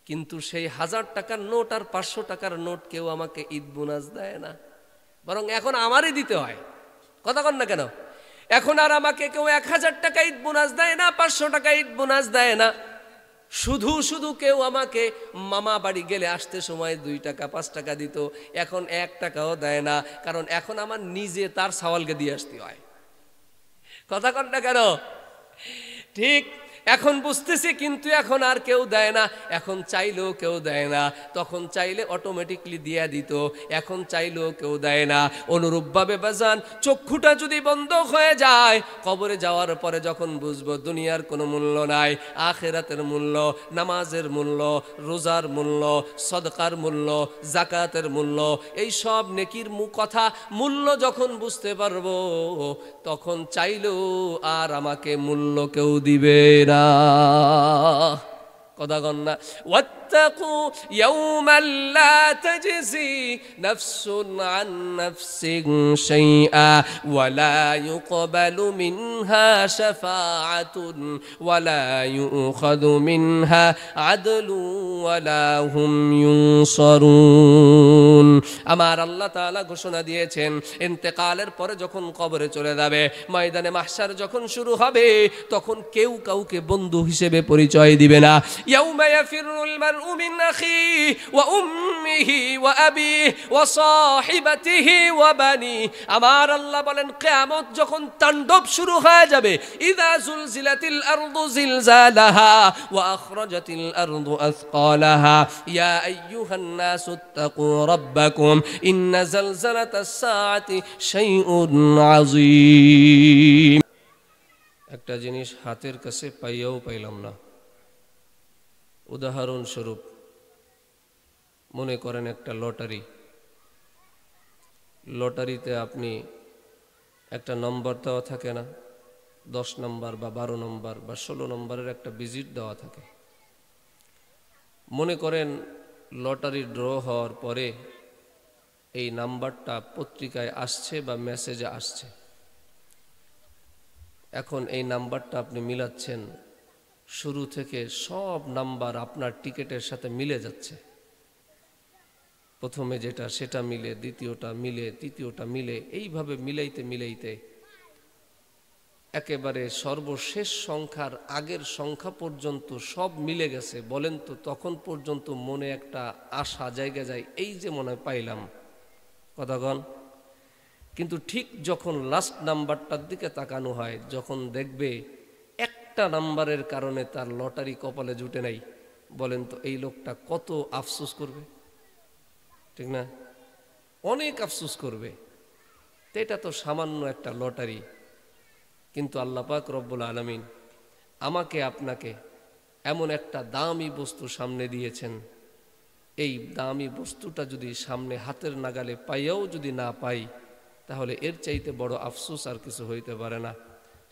কিন্তু সেই 1000 টাকার নোট আর 500 টাকার নোট কেউ আমাকে ঈদ বোনাস দেয় না, বরং এখন আমারই দিতে হয়। কথা কন না কেন? এখন আর আমাকে কেউ 1000 টাকা ঈদ বোনাস দেয় না, 500 টাকা ঈদ বোনাস দেয় না। শুধু শুধু কেউ আমাকে মামা বাড়ি গেলে আসতে সময় 2 টাকা 5 টাকা দিত, এখন 1 টাকাও দেয় না, কারণ এখন আমার নিজে তার সওয়ালকে দিয়ে আসতে হয়। কথা কন না কেন? ঠিক এখন বুঝতেছি, কিন্তু এখন আর কেউ দেয় না। এখন চাইলেও কেউ দেয় না, তখন চাইলে অটোমেটিকলি দিয়ে দিত, এখন চাইলেও কেউ দেয় না। অনুরূপভাবে বাজান, চক্ষুটা যদি বন্ধ হয়ে যায়, কবরে যাওয়ার পরে যখন বুঝবো দুনিয়ার কোনো মূল্য নাই, আখিরাতের মূল্য, নামাজের মূল্য, রোজার মূল্য, সদকার মূল্য, জাকাতের মূল্য, এই সব নেকির কথা মূল্য যখন বুঝতে পারবো, তখন চাইলেও আর আমাকে মূল্য কেউ দিবে না। কথা কন না? واتقوا يوما لا تجزي نفس عن نفس شيئا ولا يقبل منها شفاعة ولا يؤخذ منها عدل ولا هم ينصرون। আমার আল্লাহ তাআলা ঘোষণা দিয়েছেন, ইন্তেকালের পরে যখন কবরে চলে যাবে, ময়দানে মাহশার যখন শুরু হবে, তখন কেউ কাউকে বন্ধু হিসেবে পরিচয় দিবে না। ইয়াউমা ইয়াফিরুল মারউ মিন আখিহি ওয়া উম্মিহি ওয়া আবিহি ওয়া সাহিবাতিহি ওয়া বানি। আমার আল্লাহ বলেন, কিয়ামত যখন তাণ্ডব শুরু হয়ে যাবে, ইযা যুলজিলাতিল আরদু জিলজালাহা ওয়া আখরাজাতিল আরদু আসকালাহা ইয়া আইয়ুহান নাসু ইত্তাকু রাব্বাকুম ইন্না জালজালাতাস সাআতি শাইউন আযীম। একটা জিনিস হাতের কাছে পাইয়াও পাইলাম না। উদাহরণস্বরূপ মনে করেন একটা লটারি। লটারিতে আপনি একটা নম্বর দেওয়া থাকে না, 10 নম্বর বা 12 নম্বর বা 16 নম্বরের একটা ডিজিট দেওয়া থাকে। মনে করেন লটারি ড্র হওয়ার পরে এই নাম্বারটা পত্রিকায় আসছে বা মেসেজে আসছে। এখন এই নাম্বারটা আপনি মিলাচ্ছেন, শুরু থেকে সব নাম্বার আপনার টিকেটের সাথে মিলে যাচ্ছে। প্রথমে যেটা সেটা মিলে, দ্বিতীয়টা মিলে, তৃতীয়টা মিলে, এইভাবে মিলাইতে মিলাইতে একেবারে সর্বশেষ সংখ্যার আগের সংখ্যা পর্যন্ত সব মিলে গেছে। বলেন তো, তখন পর্যন্ত মনে একটা আশা জায়গা যায়, এই যে মনে হয় পাইলাম। কথাগণ, কিন্তু ঠিক যখন লাস্ট নাম্বারটার দিকে তাকানো হয়, যখন দেখবে একটা নাম্বারের কারণে তার লটারি কপালে জুটে নাই, বলেন তো এই লোকটা কত আফসোস করবে? ঠিক না? অনেক আফসোস করবে। এটা তো সামান্য একটা লটারি, কিন্তু আল্লাহ পাক রব্বুল আলামিন আমাকে আপনাকে এমন একটা দামি বস্তু সামনে দিয়েছেন। এই দামি বস্তুটা যদি সামনে হাতের নাগালে পাইয়াও যদি না পাই, তাহলে এর চাইতে বড় আফসোস আর কিছু হইতে পারে না।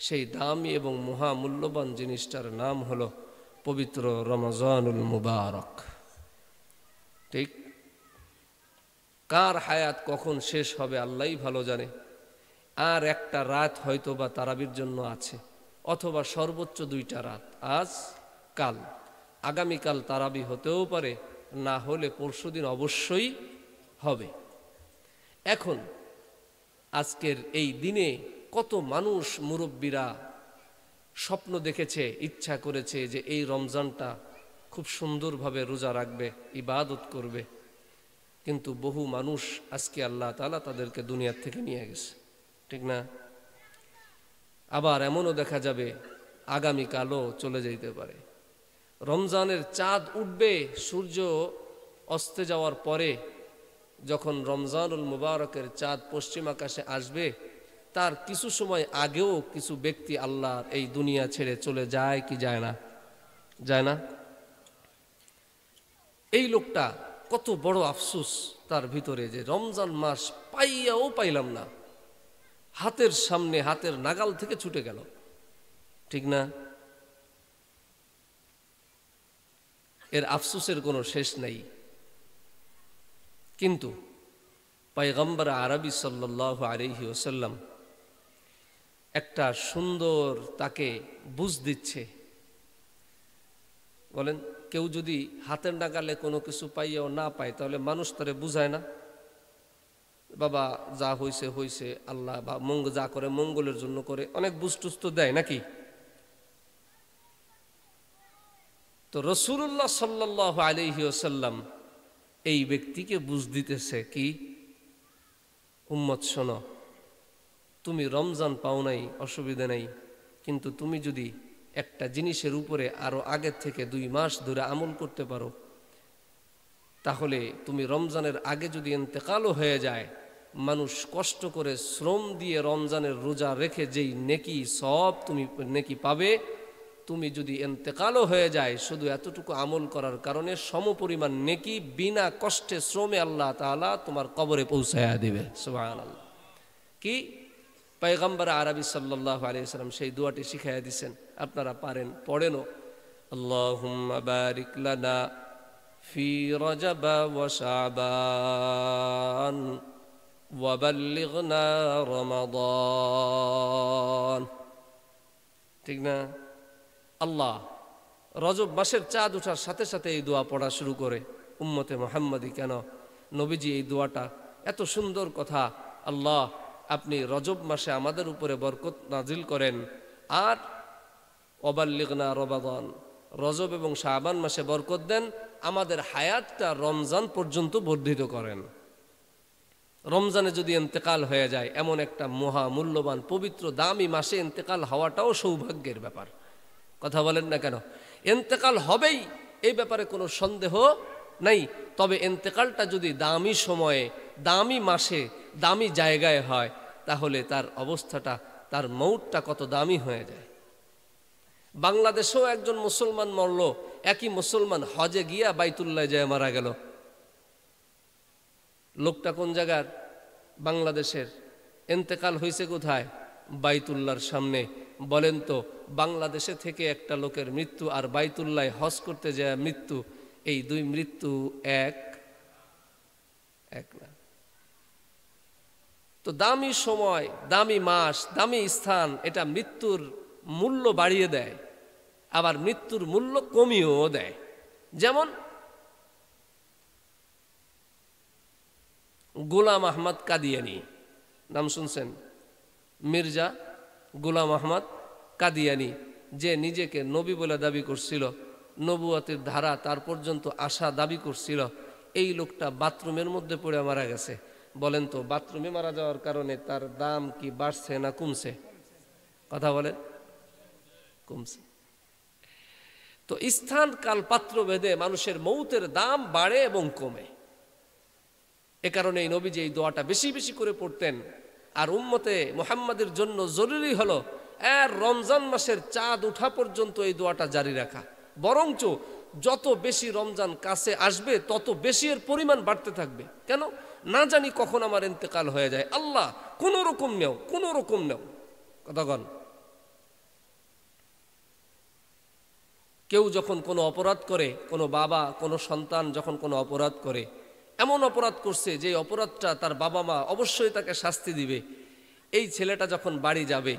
সেই দামি এবং মহামূল্যবান জিনিসটার নাম হলো পবিত্র রমজানুল মুবারক। ঠিক? কার হায়াত কখন শেষ হবে আল্লাহই ভালো জানে। আর একটা রাত হয়তো বা তারাবির জন্য আছে, অথবা সর্বোচ্চ 2টা রাত, আজ কাল। আগামীকাল তারাবি হতেও পারে, না হলে পরশুদিন অবশ্যই হবে। এখন আজকের এই দিনে কত মানুষ, মুরব্বীরা স্বপ্ন দেখেছে, ইচ্ছা করেছে যে এই রমজানটা খুব সুন্দরভাবে রোজা রাখবে, ইবাদত করবে, কিন্তু বহু মানুষ আজকে আল্লাহ তাআলা তাদেরকে দুনিয়ার থেকে নিয়ে গেছে। ঠিক না? আবার এমনও দেখা যাবে আগামীকালও চলে যেতে পারে। রমজানের চাঁদ উঠবে সূর্য অস্তে যাওয়ার পরে, যখন রমজানুল মুবারকের চাঁদ পশ্চিম আকাশে আসবে, তার কিছু সময় আগেও কিছু ব্যক্তি আল্লাহর এই দুনিয়া ছেড়ে চলে যায় কি যায় না? যায় না? এই লোকটা কত বড় আফসোস তার ভিতরে, যে রমজান মাস পাইয়াও পাইলাম না, হাতের সামনে, হাতের নাগাল থেকে ছুটে গেল। ঠিক না? এর আফসোসের কোনো শেষ নাই। কিন্তু পয়গম্বর আরবি সাল্লাল্লাহু আলাইহি ওয়াসাল্লাম একটা সুন্দর তাকে বুঝ দিচ্ছে। বলেন, কেউ যদি হাতের নাগালে কোনো কিছু পাইয়াও না পায়, তাহলে মানুষ তারে বুঝায় না, বাবা যা হইছে হইছে, আল্লাহ বা যা করে মঙ্গলের জন্য করে, অনেক বুঝটুস তো দেয় নাকি? তো রাসূলুল্লাহ সাল্লাল্লাহু আলাইহি ওয়াসাল্লাম এই ব্যক্তিকে বুঝ দিতেছে কি, উম্মত শোনো, তুমি রমজান পাও নাই অসুবিধা নাই, কিন্তু তুমি যদি একটা জিনিসের উপরে আরো আগের থেকে 2 মাস ধরে আমল করতে পারো, তাহলে তুমি রমজানের আগে যদি ইন্তেকালও হয়ে যায়, মানুষ কষ্ট করে শ্রম দিয়ে রমজানের রোজা রেখে যেই নেকি সব তুমি নেকি পাবে, তুমি যদি ইন্তেকালও হয়ে যায় শুধু এতটুকু আমল করার কারণে সমপরিমাণ নেকি বিনা কষ্টে শ্রমে আল্লাহ তাআলা তোমার কবরে পৌঁছায়া দিবে। সুবহানাল্লাহ। কি পয়গম্বর আরবি সাল্লাল্লাহু আলাইহি ওয়াসাল্লাম সেই দোয়াটি শিখাইয়া দিয়েছেন, আপনারা পারেন, পড়েনও। আল্লাহুম্মা বারিক লানা ফি রজব ওয়া শাবান ওয়া বাল্লিগনা রমাদান। ঠিক না? আল্লাহ রজব মাসের চাঁদ ওঠার সাথে সাথে এই দোয়া পড়া শুরু করে উম্মতে মুহাম্মাদি। কেন? নবীজি এই দোয়াটা, এত সুন্দর কথা, আল্লাহ আপনি রজব মাসে আমাদের উপরে বরকত নাজিল করেন, আর ওয়াবাল্লিগনা রমাদান, রজব এবং শাবান মাসে বরকত দেন, আমাদের হায়াতটা রমজান পর্যন্ত বর্ধিত করেন। রমজানে যদি ইন্তেকাল হয়ে যায়, এমন একটা মহা মূল্যবান পবিত্র দামি মাসে ইন্তেকাল হওয়াটাও সৌভাগ্যের ব্যাপার। কথা বলেন না কেন? ইন্তেকাল হবেই, এই ব্যাপারে কোনো সন্দেহ নাই। তবে ইন্তেকালটা যদি দামি সময়ে, দামি মাসে, দামি জায়গায় হয়, তাহলে তার অবস্থাটা, তার মৌতটা কত দামি হয়ে যায়। বাংলাদেশেও একজন মুসলমান মরল, একই মুসলমান হজে গিয়া বাইতুল্লাহ যায় মারা গেল। লোকটা কোন জায়গার? বাংলাদেশের। ইন্তেকাল হয়েছে কোথায়? বাইতুল্লাহর সামনে। বলেন তো, বাংলাদেশে থেকে একটা লোকের মৃত্যু আর বাইতুল্লাহ হজ করতে যায় মৃত্যু, এই 2 মৃত্যু এক না? তো দামি সময়, দামি মাস, দামি স্থান, এটা মৃত্যুর মূল্য বাড়িয়ে দেয়, আবার মৃত্যুর মূল্য কমিয়েও দেয়। যেমন গোলাম আহমদ কাদিয়ানি, নাম শুনছেন? মির্জা গোলাম আহমদ কাদিয়ানি, যে নিজেকে নবী বলে দাবি করছিল, নবুয়তের ধারা তার পর্যন্ত আসা দাবি করছিল, এই লোকটা বাথরুমের মধ্যে পড়ে মারা গেছে। বলেন তো, বাথরুমে মারা যাওয়ার কারণে তার দাম কি বাড়ছে না কমছে? কথা বলেন, কমছে। তো স্থান কাল পাত্র ভেদে মানুষের মৌতের দাম বাড়ে এবং কমে। এ কারণে এই নবী যে এই দোয়াটা বেশি বেশি করে পড়তেন। আর উম্মতে মুহাম্মাদের জন্য জরুরি হলো রমজান মাসের চাঁদ ওঠা পর্যন্ত এই দোয়াটা জারি রাখা। বরঞ্চ যত বেশি রমজান কাছে আসবে তত বেশি এর পরিমাণ বাড়তে থাকবে। কেন? না জানি কখন আমার ইন্তেকাল হয়ে যায়। আল্লাহ কোন রকম নেও, কোন রকম নেও। কতক্ষণ কেউ যখন কোনো অপরাধ করে, কোনো বাবা, কোনো সন্তান যখন কোনো অপরাধ করে, এমন অপরাধ করছে যে অপরাধটা তার বাবা মা অবশ্যই তাকে শাস্তি দিবে, এই ছেলেটা যখন বাড়ি যাবে,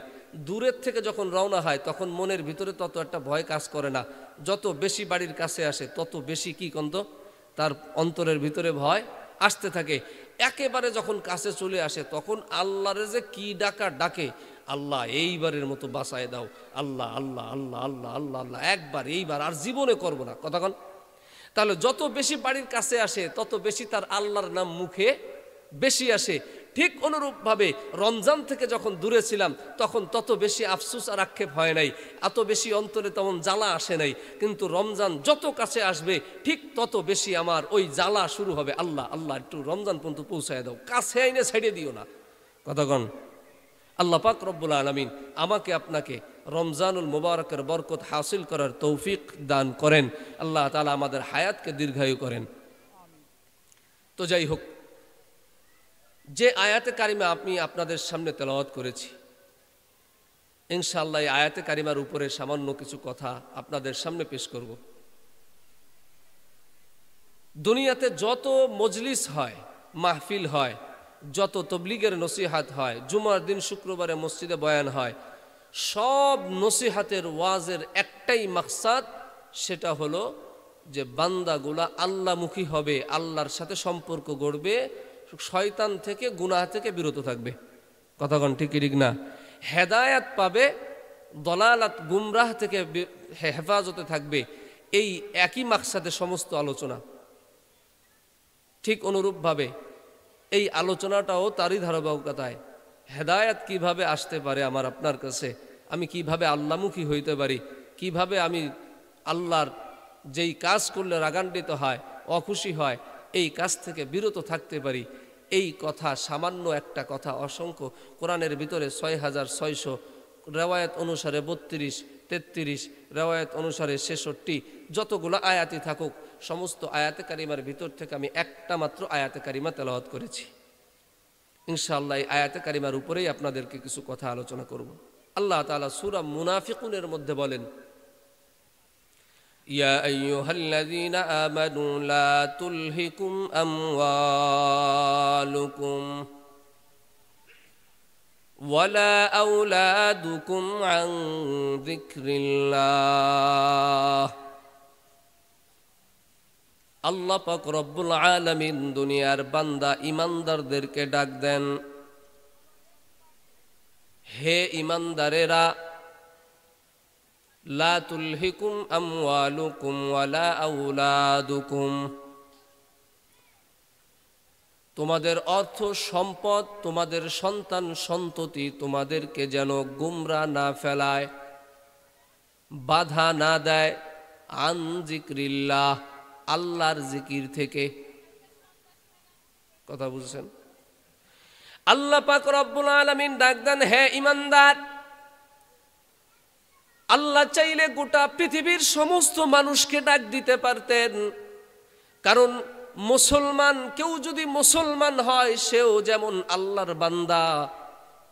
দূরের থেকে যখন রওনা হয়, তখন মনের ভিতরে তত একটা ভয় কাজ করে না। যত বেশি বাড়ির কাছে আসে তত বেশি কি কন্ত তার অন্তরের ভিতরে ভয় আসতে থাকে। একেবারে যখন কাছে চলে আসে, তখন আল্লাহরে যে কি ডাকে, আল্লাহ এইবারের মতো বাঁচায় দাও, আল্লাহ আল্লাহ আল্লাহ আল্লাহ আল্লাহ আল্লাহ, একবার, এইবার আর জীবনে করব না। কতক্ষণ? তাহলে যত বেশি বাড়ির কাছে আসে তত বেশি তার আল্লাহর নাম মুখে বেশি আসে। ঠিক অনুরূপভাবে রমজান থেকে যখন দূরে ছিলাম তখন তত বেশি আফসোস আর আক্ষেপ হয় নাই, এত বেশি অন্তরে তেমন জ্বালা আসে নাই। কিন্তু রমজান যত কাছে আসবে ঠিক তত বেশি আমার ওই জ্বালা শুরু হবে, আল্লাহ আল্লাহ একটু রমজান পর্যন্ত পৌঁছায় দাও, কাছে আইনে ছেড়ে দিও না। কতক্ষণ? আল্লাহ পাক রব্বুল আলামিন আমাকে আপনাকে রমজানুল মুবারকের বরকত হাসিল করার তৌফিক দান করেন। আল্লাহ তাআলা আমাদের হায়াতকে দীর্ঘায়ু করেন। তো যাই হোক, যে আয়াতে কারিমা আমি আপনাদের সামনে তেলাওয়াত করেছি, ইনশাআল্লাহ এই আয়াতে কারিমার উপরে সামান্য কিছু কথা আপনাদের সামনে পেশ করব। দুনিয়াতে যত মজলিস হয়, মাহফিল হয়, যত তবলিগের নসিহাত হয়, জুমার দিন শুক্রবারে মসজিদে বয়ান হয়, সব নসিহাতের ওয়াজের একটাই মাকসাদ, সেটা হলো যে বান্দাগুলা আল্লাহমুখী হবে, আল্লাহর সাথে সম্পর্ক গড়বে, শয়তান থেকে গুনাহ থেকে বিরত থাকবে। কথাগণ ঠিক ঠিক না? হেদায়াত পাবে, দলালাত গুমরাহ থেকে হেফাজতে থাকবে। এই একই মাকসাদে সমস্ত আলোচনা। ঠিক অনুরূপভাবে এই আলোচনাটাও তারই ধারাবাহিকতায়। হেদায়াত কিভাবে আসতে পারে আমার আপনার কাছে, আমি কিভাবে আল্লাহমুখী হইতে পারি, কিভাবে আমি আল্লাহর যেই কাজ করলে রাগান্বিত হয়, অখুশি হয়, এই কাজ থেকে বিরত থাকতে পারি, এই কথা সামান্য একটা কথা অসংখ্য কোরআনের ভিতরে ৬,৬০০ রেওয়ায়াত অনুসারে ৩২, ৩৩, রেওয়ায়াত অনুসারে ৬৬, যতগুলো আয়াতি থাকুক সমস্ত আয়াতে কারিমার ভিতর থেকে আমি একটা মাত্র আয়াতে কারিমা তেলাওয়াত করেছি। ইনশাআল্লাহ এই আয়াতে কারিমার উপরেই আপনাদেরকে কিছু কথা আলোচনা করব। আল্লাহ তাআলা সূরা মুনাফিকুনের মধ্যে বলেন, ইয়া আইয়ুহাল্লাযীনা আমানু লা তুলহিকুম আমওয়ালুকুম ওয়ালা আওলাদুকুম আন যিকরিল্লাহ। আল্লাহ পাক রব্বুল আলামিন দুনিয়ার বান্দা ইমানদারদেরকে ডাক দেন, হে ইমানদারেরা, লা তুলহিকুম আমওয়ালুকুম ওয়ালা আওলাদুকুম, তোমাদের অর্থ সম্পদ, তোমাদের সন্তান সন্ততি তোমাদেরকে যেন গুমরাহ না ফেলায়, বাধা না দেয়, আন যিকরিল্লাহ, আল্লাহর জিকির থেকে। কথা বুঝছেন? আল্লাহ পাক রব্বুল আলামিন ডাক দেন, হে ইমানদার, আল্লাহ চাইলে গোটা পৃথিবীর সমস্ত মানুষকে ডাক দিতে পারতেন। কারণ মুসলমান, কেউ যদি মুসলমান হয় সেও যেমন আল্লাহর বান্দা,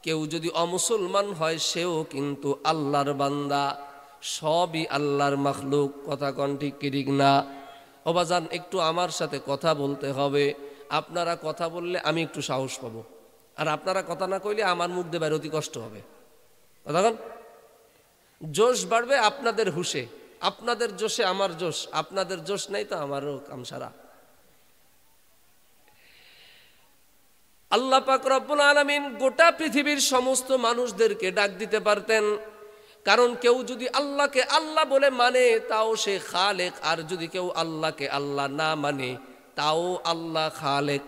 কেউ যদি অমুসলমান হয় সেও কিন্তু আল্লাহর বান্দা, সবই আল্লাহর মাখলুক। কথা কন ঠিক কি ঠিক না? ও বাজান, একটু আমার সাথে কথা বলতে হবে। আপনারা কথা বললে আমি একটু সাহস পাবো, আর আপনারা কথা না কইলে আমার মুখ দিয়ে বের অতি কষ্ট হবে। কথা কন, জোশ বাড়বে আপনাদের হুশে, আপনাদের জোশে আমার জোশ, আপনাদের জোশ নাই তো আমারও কামসারা। আল্লাহ পাক রব্বুল আলামিন গোটা পৃথিবীর সমস্ত মানুষদেরকে ডাক দিতে পারতেন। কারণ কেউ যদি আল্লাহকে আল্লাহ বলে মানে তাও সে খালেক, আর যদি কেউ আল্লাহকে আল্লাহ না মানে তাও আল্লাহ খালেক।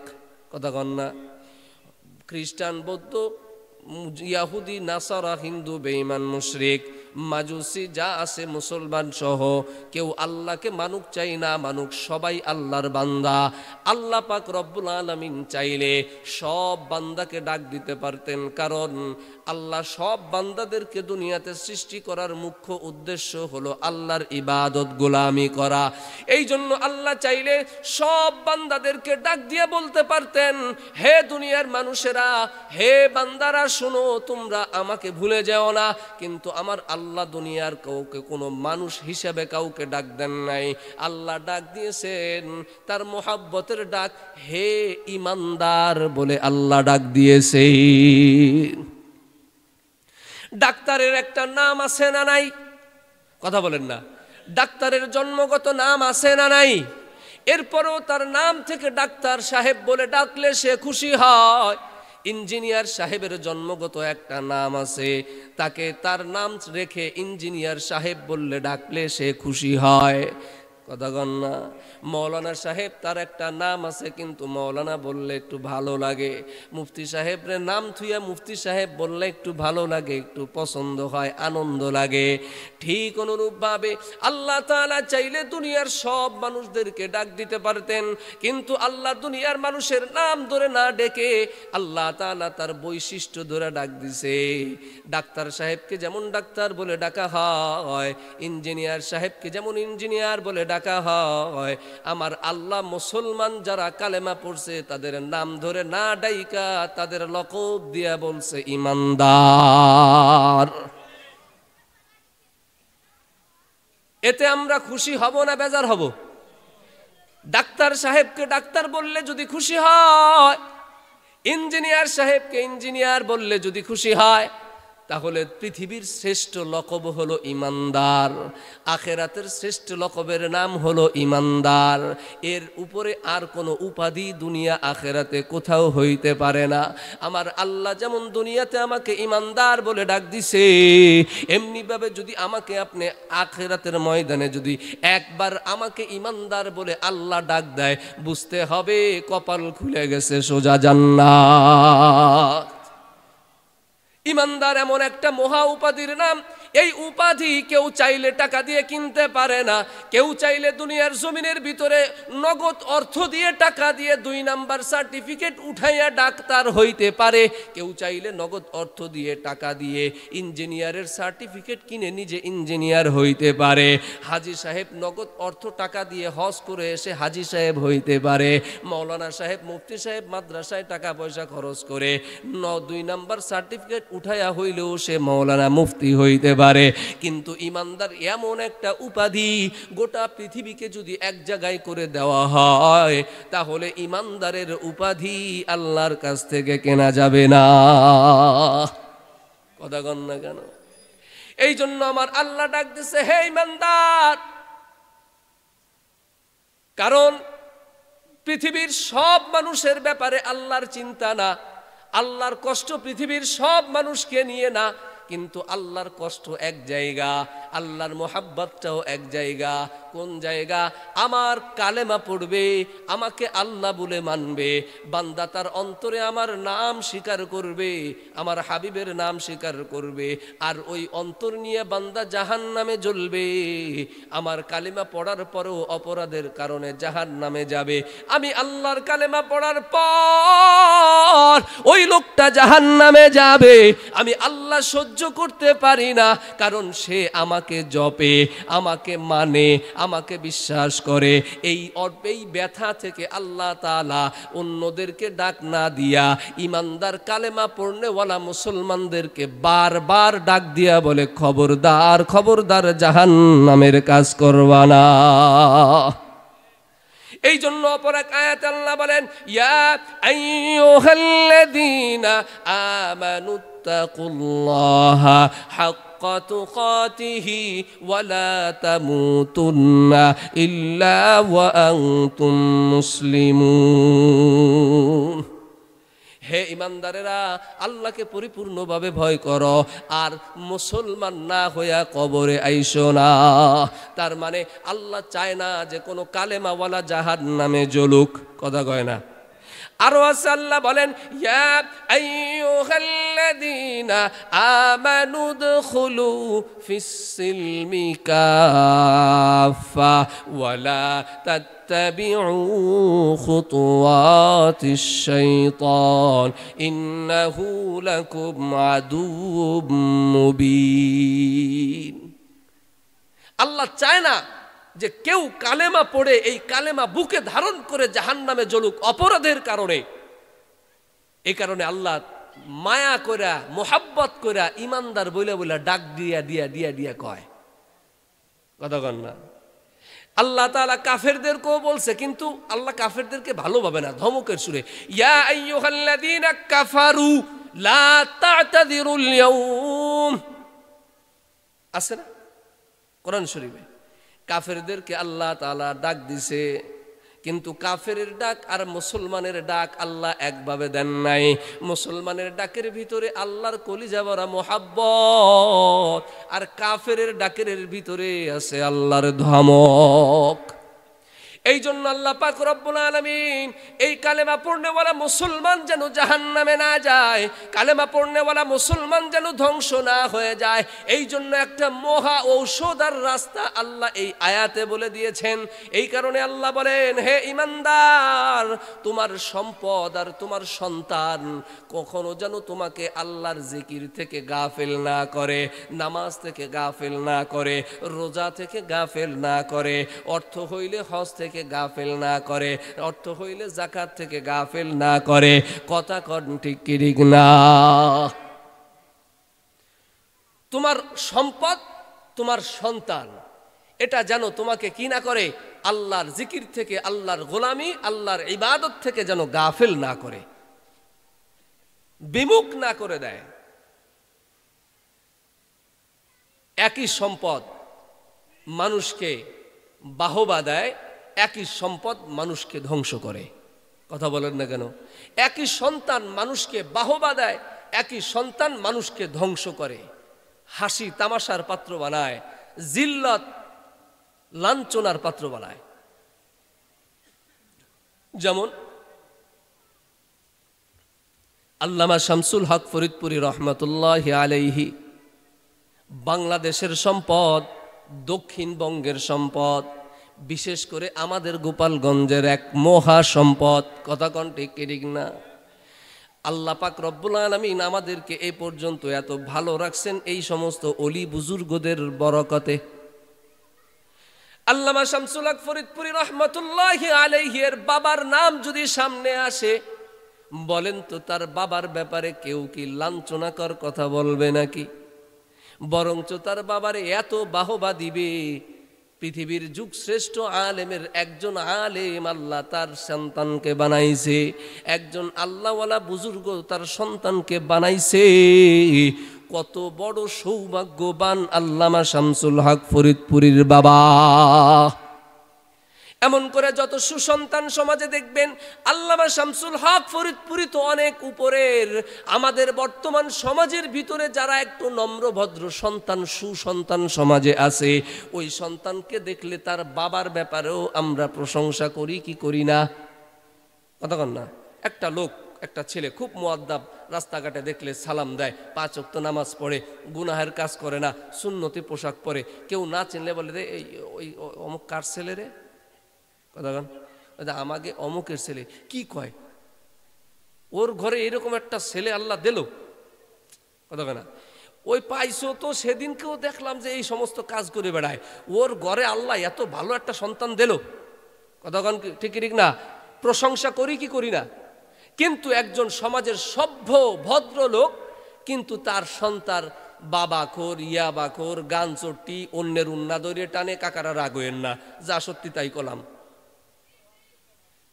কথা কন না? খ্রিস্টান, বৌদ্ধ, ইয়াহুদি, নাসারা, হিন্দু, বেঈমান, মুশরিক, মাজুসি যা আছে মুসলমান সহ কেউ আল্লাহকে মানুক চাই না মানুক, সবাই আল্লাহর বান্দা। আল্লাহ পাক রব্বুল আলামিন চাইলে সব বান্দাকে ডাক দিতে পারতেন। কারণ আল্লাহ সব বান্দাদেরকে দুনিয়াতে সৃষ্টি করার মুখ্য উদ্দেশ্য হলো আল্লাহর ইবাদত গোলামি করা। এই জন্য আল্লাহ চাইলে সব বান্দাদেরকে ডাক দিয়ে বলতে পারতেন, হে দুনিয়ার মানুষেরা, হে বান্দারা, শোনো, তোমরা আমাকে ভুলে যাও না। কিন্তু আমার আল্লাহ দুনিয়ার কাউকে কোনো মানুষ হিসেবে কাউকে ডাক দেন নাই। আল্লাহ ডাক দিয়েছেন তার মোহাব্বতের ডাক, হে ইমানদার বলে আল্লাহ ডাক দিয়েছে। ডাক্তারের একটা নাম আছে না নাই? কথা বলেন না? ডাক্তারের জন্মগত নাম আছে না নাই? এরপরও তার নাম থেকে ডাক্তার সাহেব বলে ডাকলে সে খুশি হয়। ইঞ্জিনিয়ার সাহেবের জন্মগত একটা নাম আছে, তাকে তার নাম রেখে ইঞ্জিনিয়ার সাহেব বললে ডাকলে সে খুশি হয়। কথা কন না? মৌলানা সাহেব, তার একটা নাম আছে, কিন্তু মৌলানা বললে একটু ভালো লাগে। মুফতি সাহেবের নাম থুইয়া মুফতি সাহেব বললে একটু ভালো লাগে, একটু পছন্দ হয়, আনন্দ লাগে। ঠিক অনুরূপভাবে আল্লাহ তাআলা চাইলে দুনিয়ার সব মানুষদেরকে ডাক দিতে পারতেন, কিন্তু আল্লাহ দুনিয়ার মানুষের নাম ধরে না ডেকে আল্লাহ তাআলা তার বৈশিষ্ট্য ধরে ডাক দিছে। ডাক্তার সাহেবকে যেমন ডাক্তার বলে ডাকা হয়, ইঞ্জিনিয়ার সাহেবকে যেমন ইঞ্জিনিয়ার বলে ডাকা হয়, আমার আল্লাহ মুসলমান যারা কালেমা পড়ছে তাদের নাম ধরে না ডাইকা তাদের লকব দিয়া বলছে ইমানদার। এতে আমরা খুশি হব না বেজার হব? ডাক্তার সাহেবকে ডাক্তার বললে যদি খুশি হয়, ইঞ্জিনিয়ার সাহেবকে ইঞ্জিনিয়ার বললে যদি খুশি হয়, তাহলে পৃথিবীর শ্রেষ্ঠ লকব হলো ইমানদার, আখেরাতের শ্রেষ্ঠ লকবের নাম হলো ইমানদার। এর উপরে আর কোনো উপাধি দুনিয়া আখেরাতে কোথাও হইতে পারে না। আমার আল্লাহ যেমন দুনিয়াতে আমাকে ইমানদার বলে ডাক দিছে, এমনিভাবে যদি আমাকে আপনি আখেরাতের ময়দানে যদি একবার আমাকে ইমানদার বলে আল্লাহ ডাক দেয়, বুঝতে হবে কপাল খুলে গেছে, সোজা জান্নাত। ইমানদার এমন একটা মহা উপাধির নাম, এই উপাধি কেউ চাইলে টাকা দিয়ে কিনতে পারে না। কেউ চাইলে দুনিয়ার জমিনের ভিতরে নগদ অর্থ দিয়ে টাকা দিয়ে 2 নাম্বার সার্টিফিকেট উঠাইয়া ডাক্তার হইতে পারে। কেউ চাইলে নগদ অর্থ দিয়ে টাকা দিয়ে ইঞ্জিনিয়ারের সার্টিফিকেট কিনে নিজে ইঞ্জিনিয়ার হইতে পারে। হাজী সাহেব নগদ অর্থ টাকা দিয়ে হজ করে এসে হাজী সাহেব হইতে পারে। মৌলানা সাহেব, মুফতি সাহেব মাদ্রাসায় টাকা পয়সা খরচ করে 2 নাম্বার সার্টিফিকেট উঠাইয়া হইলেও সে মৌলানা মুফতি হইতে পারে। কিন্তু ইমানদার এমন একটা উপাধি, গোটা পৃথিবীকে যদি এক জায়গায় করে দেওয়া হয়, তাহলে ইমানদারের উপাধি আল্লাহর কাছ থেকে কেনা যাবে না। কথা কন না কেন? এই জন্য আমার আল্লাহ ডাক দিছে, হে ইমানদার। কারণ পৃথিবীর সব মানুষের ব্যাপারে আল্লাহর চিন্তা না, আল্লাহর কষ্ট পৃথিবীর সব মানুষকে নিয়ে না, কিন্তু আল্লাহর কষ্ট এক জায়গা, আল্লাহর মোহাব্বতটাও এক জায়গা। কোন জায়গা? আমার কালেমা পড়বে, আমাকে আল্লাহ বলে মানবে, বান্দা তার অন্তরে আমার নাম স্বীকার করবে, আমার হাবিবের নাম স্বীকার করবে, আর ওই অন্তর নিয়ে বান্দা জাহান্নামে জ্বলবে। আমার কালেমা পড়ার পরেও অপরাধের কারণে জাহান্নামে যাবে। আমি আল্লাহর কালেমা পড়ার পর ওই লোকটা জাহান্নামে যাবে, আমি আল্লাহ সহ্য করতে পারি না। কারণ সে আমাকে জপে, আমাকে মানে, আমাকে বিশ্বাস করে। এই ব্যথা থেকে আল্লাহ তাআলা অন্যদেরকে ডাক না দিয়া ইমানদার কালেমা পড়নেওয়ালা মুসলমানদেরকে বারবার ডাক দিয়া বলে, খবরদার খবরদার, জাহান্নামের কাজ করবা না। এই জন্য অপর এক আয়াতে আল্লাহ বলেন, ইয়া আইয়ুহাল্লাযীনা আমানুত্তাকুল্লাহা হাক্কা তুকাতিহি ওয়া লা তামুতুন্না ইল্লা ওয়া আনতুম মুসলিমুন। হে ইমানদারেরা, আল্লাহকে পরিপূর্ণভাবে ভয় করো, আর মুসলমান না হইয়া কবরে আইসো না। তার মানে আল্লাহ চায় না যে কোনো কালেমাওয়ালা জাহান্নামে জ্বলুক। কথা কয় না? আরো আছে, আল্লাহ বলেন, ইয়া আইয়ুহাল্লাযীনা আমানু দুখুলু ফিস-সিলমি কাফা ওয়া লা তাত্তাবিউ খুতুওয়াতিশ শাইতান ইন্নাহু লাকুম আদুউম মুবিন। আল্লাহ চায় না যে কেউ কালেমা পড়ে এই কালেমা বুকে ধারণ করে জাহান্নামে জ্বলুক অপরাধের কারণে। এই কারণে আল্লাহ মায়া কইরা, মোহাব্বত কইরা ইমানদার বইলা বইলা ডাক দিয়া দিয়া দিয়া দিয়া কয়। কথা কন না? আল্লাহ তাআলা কাফেরদেরকেও বলছে, কিন্তু আল্লাহ কাফেরদেরকে ভালোভাবে না, ধমকের সুরে, ইয়া আইয়ুহাল্লাযীনা কাফারু লা তা'তাযিরুল ইয়াউম। আছে না কোরআন শরীফে? কাফেরদেরকে আল্লাহ তাআলা ডাক দিছে, কিন্তু কাফেরের ডাক আর মুসলমানের ডাক আল্লাহ একভাবে দেন নাই। মুসলমানের ডাকের ভিতরে আল্লাহর কলিজা ভরা মোহাব্বত, আর কাফেরের ডাকের ভিতরে আছে আল্লাহর ধমক। এই জন্য আল্লাহ পাক রব্বুল আলামিন এই কালেমা পড়নেওয়ালা মুসলমান যেন জাহান্নামে না যায়, কালেমা পড়নেওয়ালা মুসলমান যেন ধ্বংস না হয়ে যায়, এই জন্য একটা মহা ঔষধ আর রাস্তা আল্লাহ এই আয়াতে বলে দিয়েছেন। এই কারণে আল্লাহ বলেন, হে ইমানদার, তোমার সম্পদ আর তোমার সন্তান কখনো যেন তোমাকে আল্লাহর জিকির থেকে গাফেল না করে, নামাজ থেকে গাফেল না করে, রোজা থেকে গাফেল না করে, অর্থ হইলে হজ থেকে গাফেল না করে, অর্থ হইলে যাকাত থেকে গাফেল না করে। কথা কন ঠিক কি ঠিক না? তোমার সম্পদ, তোমার সন্তান, এটা যেন তোমাকে কি না করে, আল্লাহর জিকির থেকে, আল্লাহর গোলামি, আল্লাহর ইবাদত থেকে যেন গাফেল না করে, বিমুখ না করে দেয়। একই সম্পদ মানুষকে বাহবা দেয়, একই সম্পদ মানুষকে ধ্বংস করে। কথা বলেন না কেন? একই সন্তান মানুষকে বাহবা দেয়, একই সন্তান মানুষকে ধ্বংস করে। হাসি তামাশার পাত্র বানায়, জিল্লত লাঞ্ছনার পাত্র বানায়। যেমন আল্লামা শামসুল হক ফরিদপুরি রহমতুল্লাহি আলাইহি বাংলাদেশের সম্পদ, দক্ষিণবঙ্গের সম্পদ, বিশেষ করে আমাদের গোপালগঞ্জের এক মহা সম্পদ। কথা কোন ঠিক না? আল্লাহ পাক রব্বুল আলামিন আমাদেরকে এই পর্যন্ত এত ভালো রাখছেন এই সমস্ত অলি বুজুর্গদের বরকতে। আল্লামা শামসুল হক ফরিদপুরি রহমতুল্লাহি আলাইহি এর বাবার নাম যদি সামনে আসে, বলেন তো তার বাবার ব্যাপারে কেউ কি লাঞ্ছনাকর কথা বলবে নাকি? বরঞ্চ তার বাবারে এত বাহবা দিবে, পৃথিবীর যুগ শ্রেষ্ঠ আলেমের একজন আলেম আল্লাহ তার সন্তানকে বানাইছে, একজন আল্লাহওয়ালা বুজুর্গ তার সন্তানকে বানাইছে। কত বড় সৌভাগ্যবান আল্লামা শামসুল হক ফরিদপুরীর বাবা। এমন করে যত সুসন্তান সমাজে দেখবেন, আল্লামা শামসুল হক ফরিদপুরি তো অনেক উপরের। আমাদের বর্তমান সমাজের ভিতরে যারা একটু নম্র ভদ্র সন্তান, সুসন্তান সমাজে আছে, ওই সন্তানকে দেখলে তার বাবার ব্যাপারেও আমরা প্রশংসা করি কি করি না? কথা কন না? একটা লোক, একটা ছেলে খুব মুআদ্দাব, রাস্তাঘাটে দেখলে সালাম দেয়, 5 ওয়াক্ত নামাজ পড়ে, গুনাহের কাজ করে না, সুন্নতি পোশাক পরে, কেউ না চিনলে বলে রে এই ওই অমুক কার ছেলে রে? কথা কন? আমাকে অমুকের ছেলে। কি কয়? ওর ঘরে এরকম একটা ছেলে আল্লাহ দিল। কথা কয় না? ওই পাইছো তো সেদিনকেও দেখলাম যে এই সমস্ত কাজ করে বেড়ায়, ওর ঘরে আল্লাহ এত ভালো একটা সন্তান দিল। কথা কন ঠিক না? প্রশংসা করি কি করি না? কিন্তু একজন সমাজের সভ্য ভদ্র লোক, কিন্তু তার সন্তান বাবাখোর, ইয়াবাখোর, গান চট্টি, অন্যের উন্না দৌড়ে টানে, কাকারা রাগোয়েন না, যা সত্যি তাই কলাম।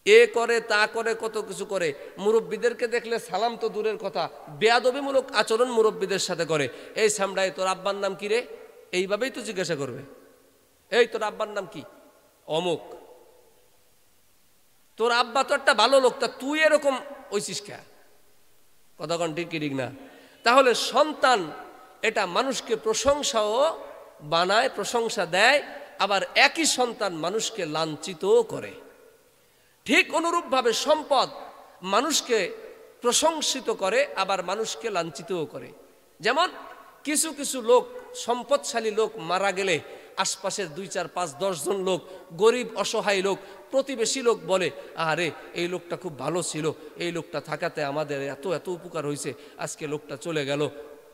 এ করে তা করে, কত কিছু করে। মুরব্বীদেরকে দেখলে সালাম তো দূরের কথা, বেয়াদবিমূলক আচরণ মুরব্বীদের সাথে করে। এই সামড়াই তোর আব্বার নাম কি রে? এইভাবেই তো জিজ্ঞাসা করবে, এই তোর আব্বার নাম কি? অমুক। তোর আব্বা তো একটা ভালো লোক, তা তুই এরকম ওইছিস কে? কথা কন ঠিক না? তাহলে সন্তান এটা মানুষকে প্রশংসাও বানায়, প্রশংসা দেয়, আবার একই সন্তান মানুষকে লাঞ্ছিতও করে। ঠিক অনুরূপভাবে সম্পদ মানুষকে প্রশংসিত করে, আবার মানুষকে লাঞ্ছিতও করে। যেমন কিছু কিছু লোক, সম্পদশালী লোক মারা গেলে আশপাশের 2, 4, 5, 10 জন লোক, গরিব অসহায় লোক, প্রতিবেশী লোক বলে, আরে এই লোকটা খুব ভালো ছিল, এই লোকটা থাকাতে আমাদের এত এত উপকার হয়েছে, আজকে লোকটা চলে গেল।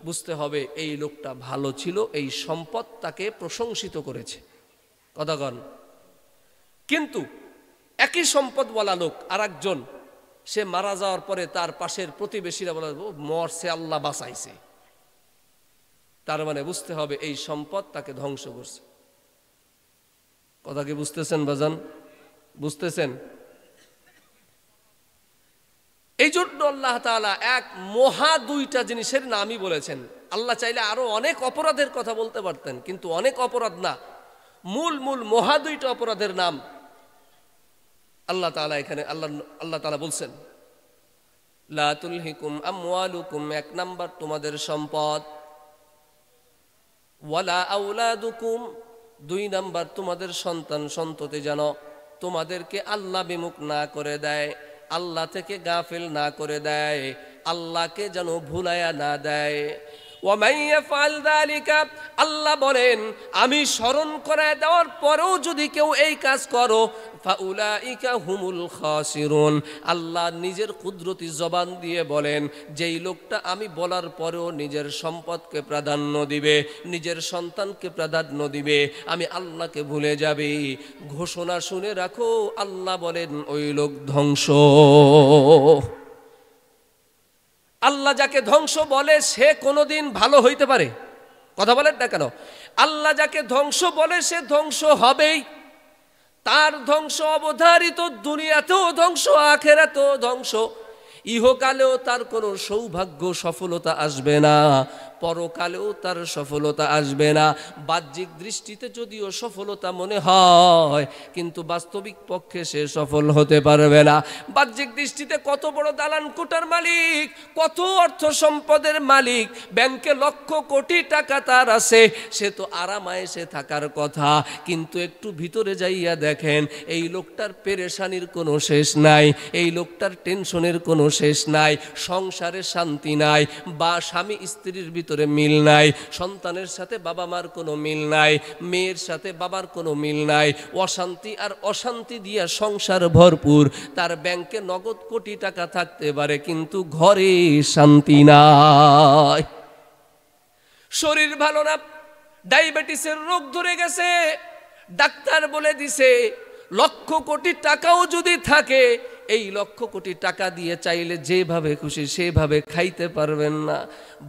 বুঝতে হবে এই লোকটা ভালো ছিল, এই সম্পদ তাকে প্রশংসিত করেছে। কথা কন? কিন্তু একই সম্পদওয়ালা লোক আর একজন, সে মারা যাওয়ার পরে তার পাশের প্রতিবেশীরা বলে মরছে, আল্লাহ বাঁচাইছে। তার মানে বুঝতে হবে এই সম্পদ তাকে ধ্বংস করছে। কথা কি বুঝতেছেন বাজান? বুঝতেছেন? এই জন্য আল্লাহ তাআলা এক মহা 2টা জিনিসের নামই বলেছেন। আল্লাহ চাইলে আরো অনেক অপরাধের কথা বলতে পারতেন, কিন্তু অনেক অপরাধ না, মূল মহা 2টা অপরাধের নাম আল্লাহ তাআলা এখানে আল্লাহ তাআলা বলছেন। লা তুলহিকুম আমওয়ালুকুম, 1 নাম্বার তোমাদের সম্পদ, ওয়ালা আওলাদুকুম, 2 নাম্বার তোমাদের সন্তান সন্ততি যেন তোমাদেরকে আল্লাহ বিমুখ না করে দেয়, আল্লাহ থেকে গাফিল না করে দেয়, আল্লাহকে যেন ভুলায়া না দেয়। ওয়ামান ইয়াফআল যালিকা, আল্লাহ বলেন আমি স্মরণ করায় দেওয়ার পরেও যদি কেউ এই কাজ করো, ফাউলাইকা হুমুল খাসিরুন, আল্লাহ নিজের কুদরতি জবান দিয়ে বলেন যেই লোকটা আমি বলার পরেও নিজের সম্পদকে প্রাধান্য দিবে, নিজের সন্তানকে প্রাধান্য দিবে, আমি আল্লাহকে ভুলে যাবে, ঘোষণা শুনে রাখো, আল্লাহ বলেন ওই লোক ধ্বংস। আল্লাহ যাকে ধ্বংস বলে সে কোনোদিন ভালো হইতে পারে? কথা বলেন না কেন? আল্লাহ যাকে ধ্বংস বলে সে ধ্বংস হবেই। তার ধ্বংস অবধারিত, দুনিয়াতেও ধ্বংস, আখিরাতেও ধ্বংস, ইহকালেও তার কোনো সৌভাগ্য সফলতা আসবে না। পরকালেও তার সফলতা আসবে না। বাহ্যিক দৃষ্টিতে যদিও সফলতা মনে হয়, কিন্তু বাস্তবিক পক্ষে সে সফল হতে পারবে না। বাহ্যিক দৃষ্টিতে কত বড় দালান কোঠার মালিক, কত অর্থ সম্পদের মালিক, ব্যাংকে লক্ষ কোটি টাকা তার আছে, সে তো আরামায়েশে থাকার কথা, কিন্তু একটু ভিতরে যাইয়া দেখেন এই লোকটার পেরেশানির কোনো শেষ নাই, এই লোকটার টেনশনের কোনো শেষ নাই, সংসারে শান্তি নাই, বা স্বামী স্ত্রীর ভিতরে মিল নাই, সন্তানের সাথে বাবা মার কোনো মিল নাই, মেয়ের সাথে বাবার কোনো মিল নাই, অশান্তি আর অশান্তি দিয়া সংসার ভরপুর। তার ব্যাংকে নগদ কোটি টাকা থাকতে পারে, কিন্তু ঘরে শান্তি নাই। শরীর ভালো না, ডায়াবেটিসের রোগ ধরে গেছে, ডাক্তার বলে দিছে লক্ষ কোটি টাকাও যদি থাকে, এই লক্ষ কোটি টাকা দিয়ে চাইলে যেভাবে খুশি সেভাবে খাইতে পারবেন না।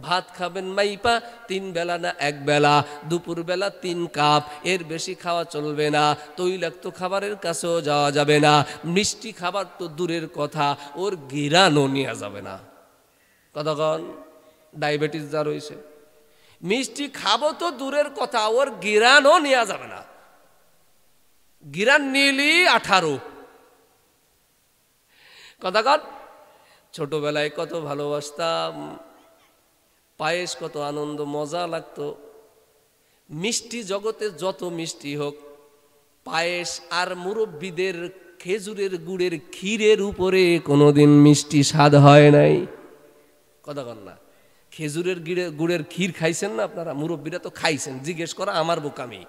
ভাত খাবেন মাইপা 3 বেলা না 1 বেলা, দুপুর বেলা 3 কাপ, এর বেশি খাওয়া চলবে না। তৈলাক্ত খাবারের কাছেও যাওয়া যাবে না, মিষ্টি খাবার তো দূরের কথা, ওর ঘিরানও নেওয়া যাবে না। কতক্ষণ ডায়াবেটিস যা রয়েছে, মিষ্টি খাবো তো দূরের কথা, ওর ঘিরানও নেওয়া যাবে না। ঘিরান নিলি 18। কথাগণ, ছোটবেলায় কত ভালোবাসতাম, পায়েস কত আনন্দ মজা লাগতো। মিষ্টি জগতে যত মিষ্টি হোক, পায়েস আর মুরব্বীদের খেজুরের গুড়ের ক্ষীরের উপরে কোনোদিন মিষ্টি স্বাদ হয় নাই। কথাগণ না, খেজুরের গুড়ের ক্ষীর খাইছেন না আপনারা? মুরব্বীরা তো খাইছেন, জিজ্ঞেস করা আমার বোকামি।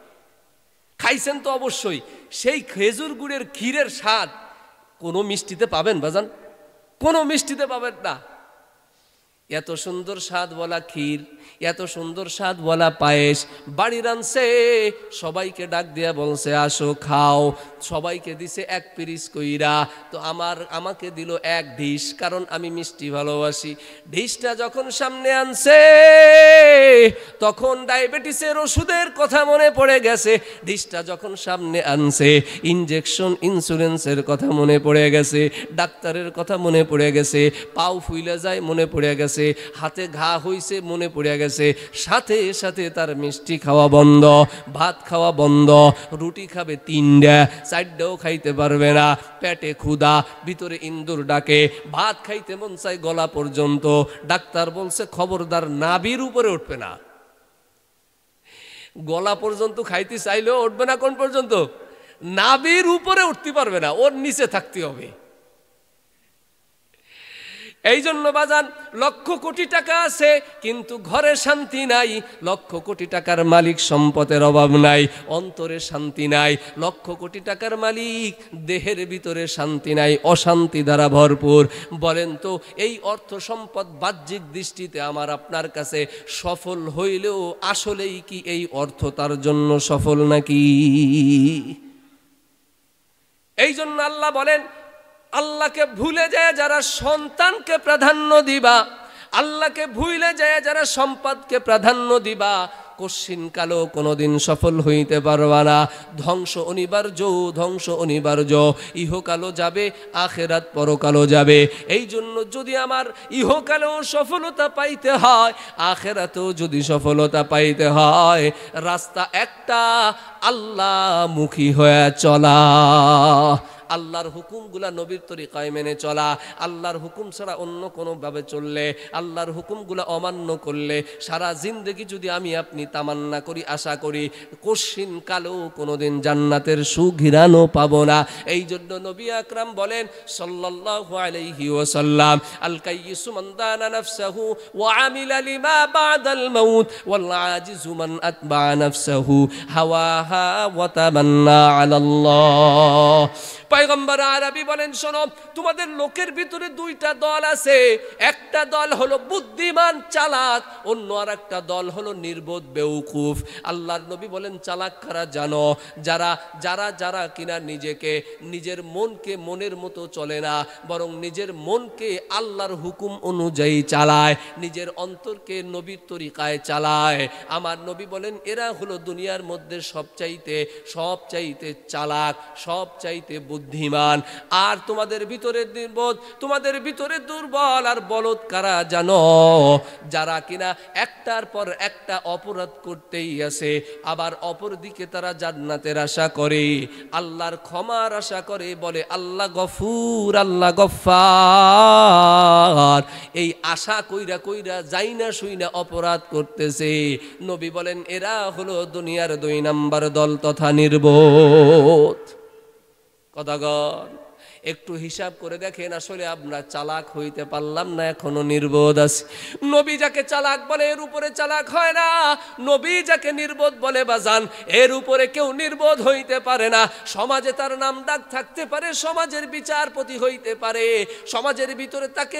খাইছেন তো অবশ্যই। সেই খেজুর গুড়ের ক্ষীরের স্বাদ কোনো মিষ্টিতে পাবেন বাজান? কোনো মিষ্টিতে পাবেন না। এত সুন্দর স্বাদ বলা ক্ষীর, এত সুন্দর স্বাদ বলা পায়েস বাড়ি রানছে, সবাইকে ডাক দিয়া বলছে আসো খাও। সবাইকে দিছে 1 পিরিচ কইরা, তো আমাকে দিল 1 ডিশ, কারণ আমি মিষ্টি ভালোবাসি। ডিশটা যখন সামনে আনছে, তখন ডায়াবেটিসের ওষুধের কথা মনে পড়ে গেছে। ডিশটা যখন সামনে আনছে, ইনজেকশন ইন্স্যুরেন্সের কথা মনে পড়ে গেছে, ডাক্তারের কথা মনে পড়ে গেছে, পাও ফুইলে যায় মনে পড়ে গেছে, হাতে ঘা হইছে মনে পড়ে গেছে। সাথে সাথে তার মিষ্টি খাওয়া বন্ধ, ভাত খাওয়া বন্ধ, রুটি খাবে 3টা, 4টাও খাইতে পারবে না। পেটে ক্ষুধা, ভিতরে ইন্দুর ডাকে, ভাত খাইতে মন চাই গলা পর্যন্ত। ডাক্তার বলছে খবরদার নাভির উপরে উঠবে না। গলা পর্যন্ত খাইতে চাইলেও উঠবে না। কোন পর্যন্ত? নাভির উপরে উঠতে পারবে না, ওর নিচে থাকতে হবে। এই জন্য বাজান, লক্ষ কোটি টাকা আছে কিন্তু ঘরে শান্তি নাই। লক্ষ কোটি টাকার মালিক, সম্পদের অভাব নাই, অন্তরে শান্তি নাই। লক্ষ কোটি টাকার মালিক, দেহের ভিতরে শান্তি নাই, অশান্তি দ্বারা ভরপুর। বলেন তো, এই অর্থ সম্পদ বাহ্যিক দৃষ্টিতে আমার আপনার কাছে সফল হইলেও আসলেই কি এই অর্থ তার জন্য সফল নাকি? এই জন্য আল্লাহ বলেন, আল্লাহকে ভুলে যায় যারা সন্তানকে প্রাধান্য দিবা, আল্লাহকে ভুলে যায় যারা সম্পদকে প্রাধান্য দিবা, কশিন কালো কোনোদিন সফল হইতে পারবা না। ধ্বংস অনিবার্য, ধ্বংস অনিবার্য। ইহকালও যাবে, আখেরাত পরকালও যাবে। এই জন্য যদি আমার ইহকালেও সফলতা পাইতে হয়, আখেরাতেও যদি সফলতা পাইতে হয়, রাস্তা একটা, আল্লাহমুখী হয়ে চলা, আল্লাহর হুকুমগুলা নবীর তরিকায় মেনে চলা। আল্লাহর হুকুম ছাড়া অন্য কোনোভাবে চললে, আল্লাহর হুকুমগুলা অমান্য করলে, সারা জিন্দেগি যদি আমি আপনি তামান্না করি, আশা করি, কশিন কালেও কোনোদিন জান্নাতের সুঘিরানও পাবো না। এই জন্য নবী আকরাম বলেন সাল্লাল্লাহু আলাইহি ওয়াসাল্লাম, আল কাইয়িসু মান দানা নাফসাহু ওয়া আমিলা লিমা বাদাল মাউত ওয়াল আজিজু মান আতবা নাফসাহু হাওয়াহা ওয়া তামান্না আলাল্লাহ। পয়গম্বর আরবি বলেন, শোনো, তোমাদের লোকের ভিতরে 2টা দল আছে। একটা দল হলো বুদ্ধিমান চালাক, অন্য আর একটা দল হলো নির্বোধ বেউকুফ। আল্লাহর নবী বলেন, চালাক কারা জানো? যারা যারা যারা কিনা নিজেকে, নিজের মনকে মনের মতো চলে না, বরং নিজের মনকে আল্লাহর হুকুম অনুযায়ী চালায়, নিজের অন্তরকে নবীর তরিকায় চালায়। আমার নবী বলেন, এরা হলো দুনিয়ার মধ্যে সবচাইতে চালাক, সবচাইতে বুদ্ধিমান। বুদ্ধিমান, আর তোমাদের ভিতরে নির্বোধ, তোমাদের ভিতরে দুর্বল আর বলদ কারা জানো? যারা কিনা একটার পর একটা অপরাধ করতেই আছে, আবার অপর দিকে তারা জান্নাতের আশা করে, আল্লাহর ক্ষমার আশা করে, বলে আল্লাহ গফুর, আল্লাহ গফফার। এই আশা কইরা কইরা যাইনা শুইনা অপরাধ করতেছে। নবী বলেন এরা হলো দুনিয়ার 2 নাম্বার দল তথা নির্বোধ। কথাগণ একটু হিসাব করে দেখেন, আসলে আমরা চালাক হইতে পারলাম না, এখনো নির্বোধ আছি। নবী যাকে চালাক বলে এর উপরে চালাক হয় না, নবী যাকে নির্বোধ বলে বাজান এর উপরে কেউ নির্বোধ হইতে পারে না। সমাজে তার নাম ডাক থাকতে পারে, সমাজের বিচারপতি হইতে পারে, সমাজের ভিতরে তাকে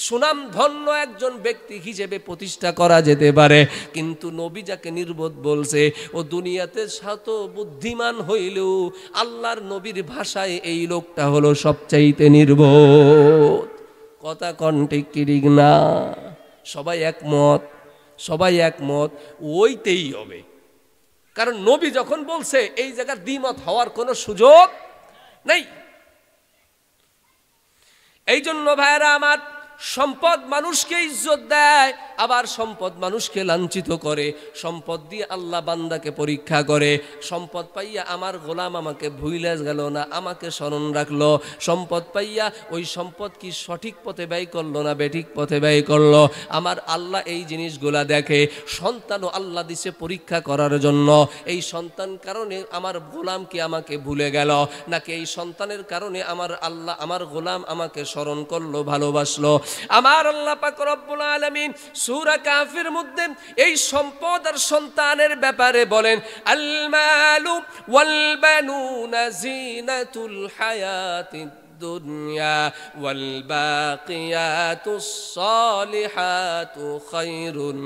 সুনাম ধন্য একজন ব্যক্তি হিসেবে প্রতিষ্ঠা করা যেতে পারে, কিন্তু নবী যাকে নির্বোধ বলছে ও দুনিয়াতে শত বুদ্ধিমান হইলেও আল্লাহর নবীর ভাষায় এই লোকটা হলো সবচাইতে নির্বোধ। কথা কন ঠিক কি ঠিক না? সবাই একমত, সবাই একমত, ওইতেই হবে। কারণ নবী যখন বলছে এই জায়গার দ্বিমত হওয়ার কোনো সুযোগ নেই। এই জন্য ভাইরা আমার, সম্পদ মানুষকে ইজ্জত দেয়, আবার সম্পদ মানুষকে লাঞ্ছিত করে। সম্পদ দিয়ে আল্লাহ বান্দাকে পরীক্ষা করে। সম্পদ পাইয়া আমার গোলাম আমাকে ভুইলা গেল না, আমাকে স্মরণ রাখলো। সম্পদ পাইয়া ওই সম্পদ কি সঠিক পথে ব্যয় করলো না বেঠিক পথে ব্যয় করলো, আমার আল্লাহ এই জিনিসগুলা দেখে। সন্তানও আল্লাহ দিছে পরীক্ষা করার জন্য। এই সন্তান কারণে আমার গোলাম কি আমাকে ভুলে গেল, নাকি এই সন্তানের কারণে আমার আল্লাহ আমার গোলাম আমাকে স্মরণ করলো, ভালোবাসলো। আমার আল্লাহ পাক রব্বুল আলামিন সূরা কাফির মধ্যে এই সম্পদ আর সন্তানের ব্যাপারে বলেন, আল মালু ওয়াল বানুনা জিনাতুল হায়াতিদ দুনিয়া ওয়াল বাকিয়াতুস সালিহাতু খায়রুন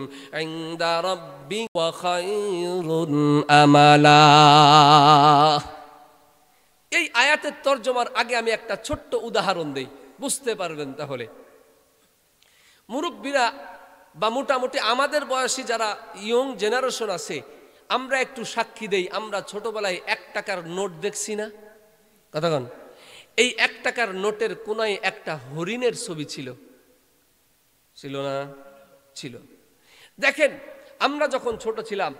ইনদা রাব্বিকা ওয়া খায়রুন আমালা। এই আয়াতের তরজমার আগে আমি একটা ছোট্ট উদাহরণ দেই, বুঝতে পারবেন। তাহলে মুরব্বীরা বা মোটামুটি আমাদের বয়সী যারা ইয়ং জেনারেশন আছে, আমরা একটু সাক্ষী দেই। আমরা ছোটবেলায় 1 টাকার নোট দেখছি না? কতক্ষণ এই 1 টাকার নোটের কোনায় একটা হরিণের ছবি ছিল, ছিল না? ছিল। দেখেন আমরা যখন ছোট ছিলাম,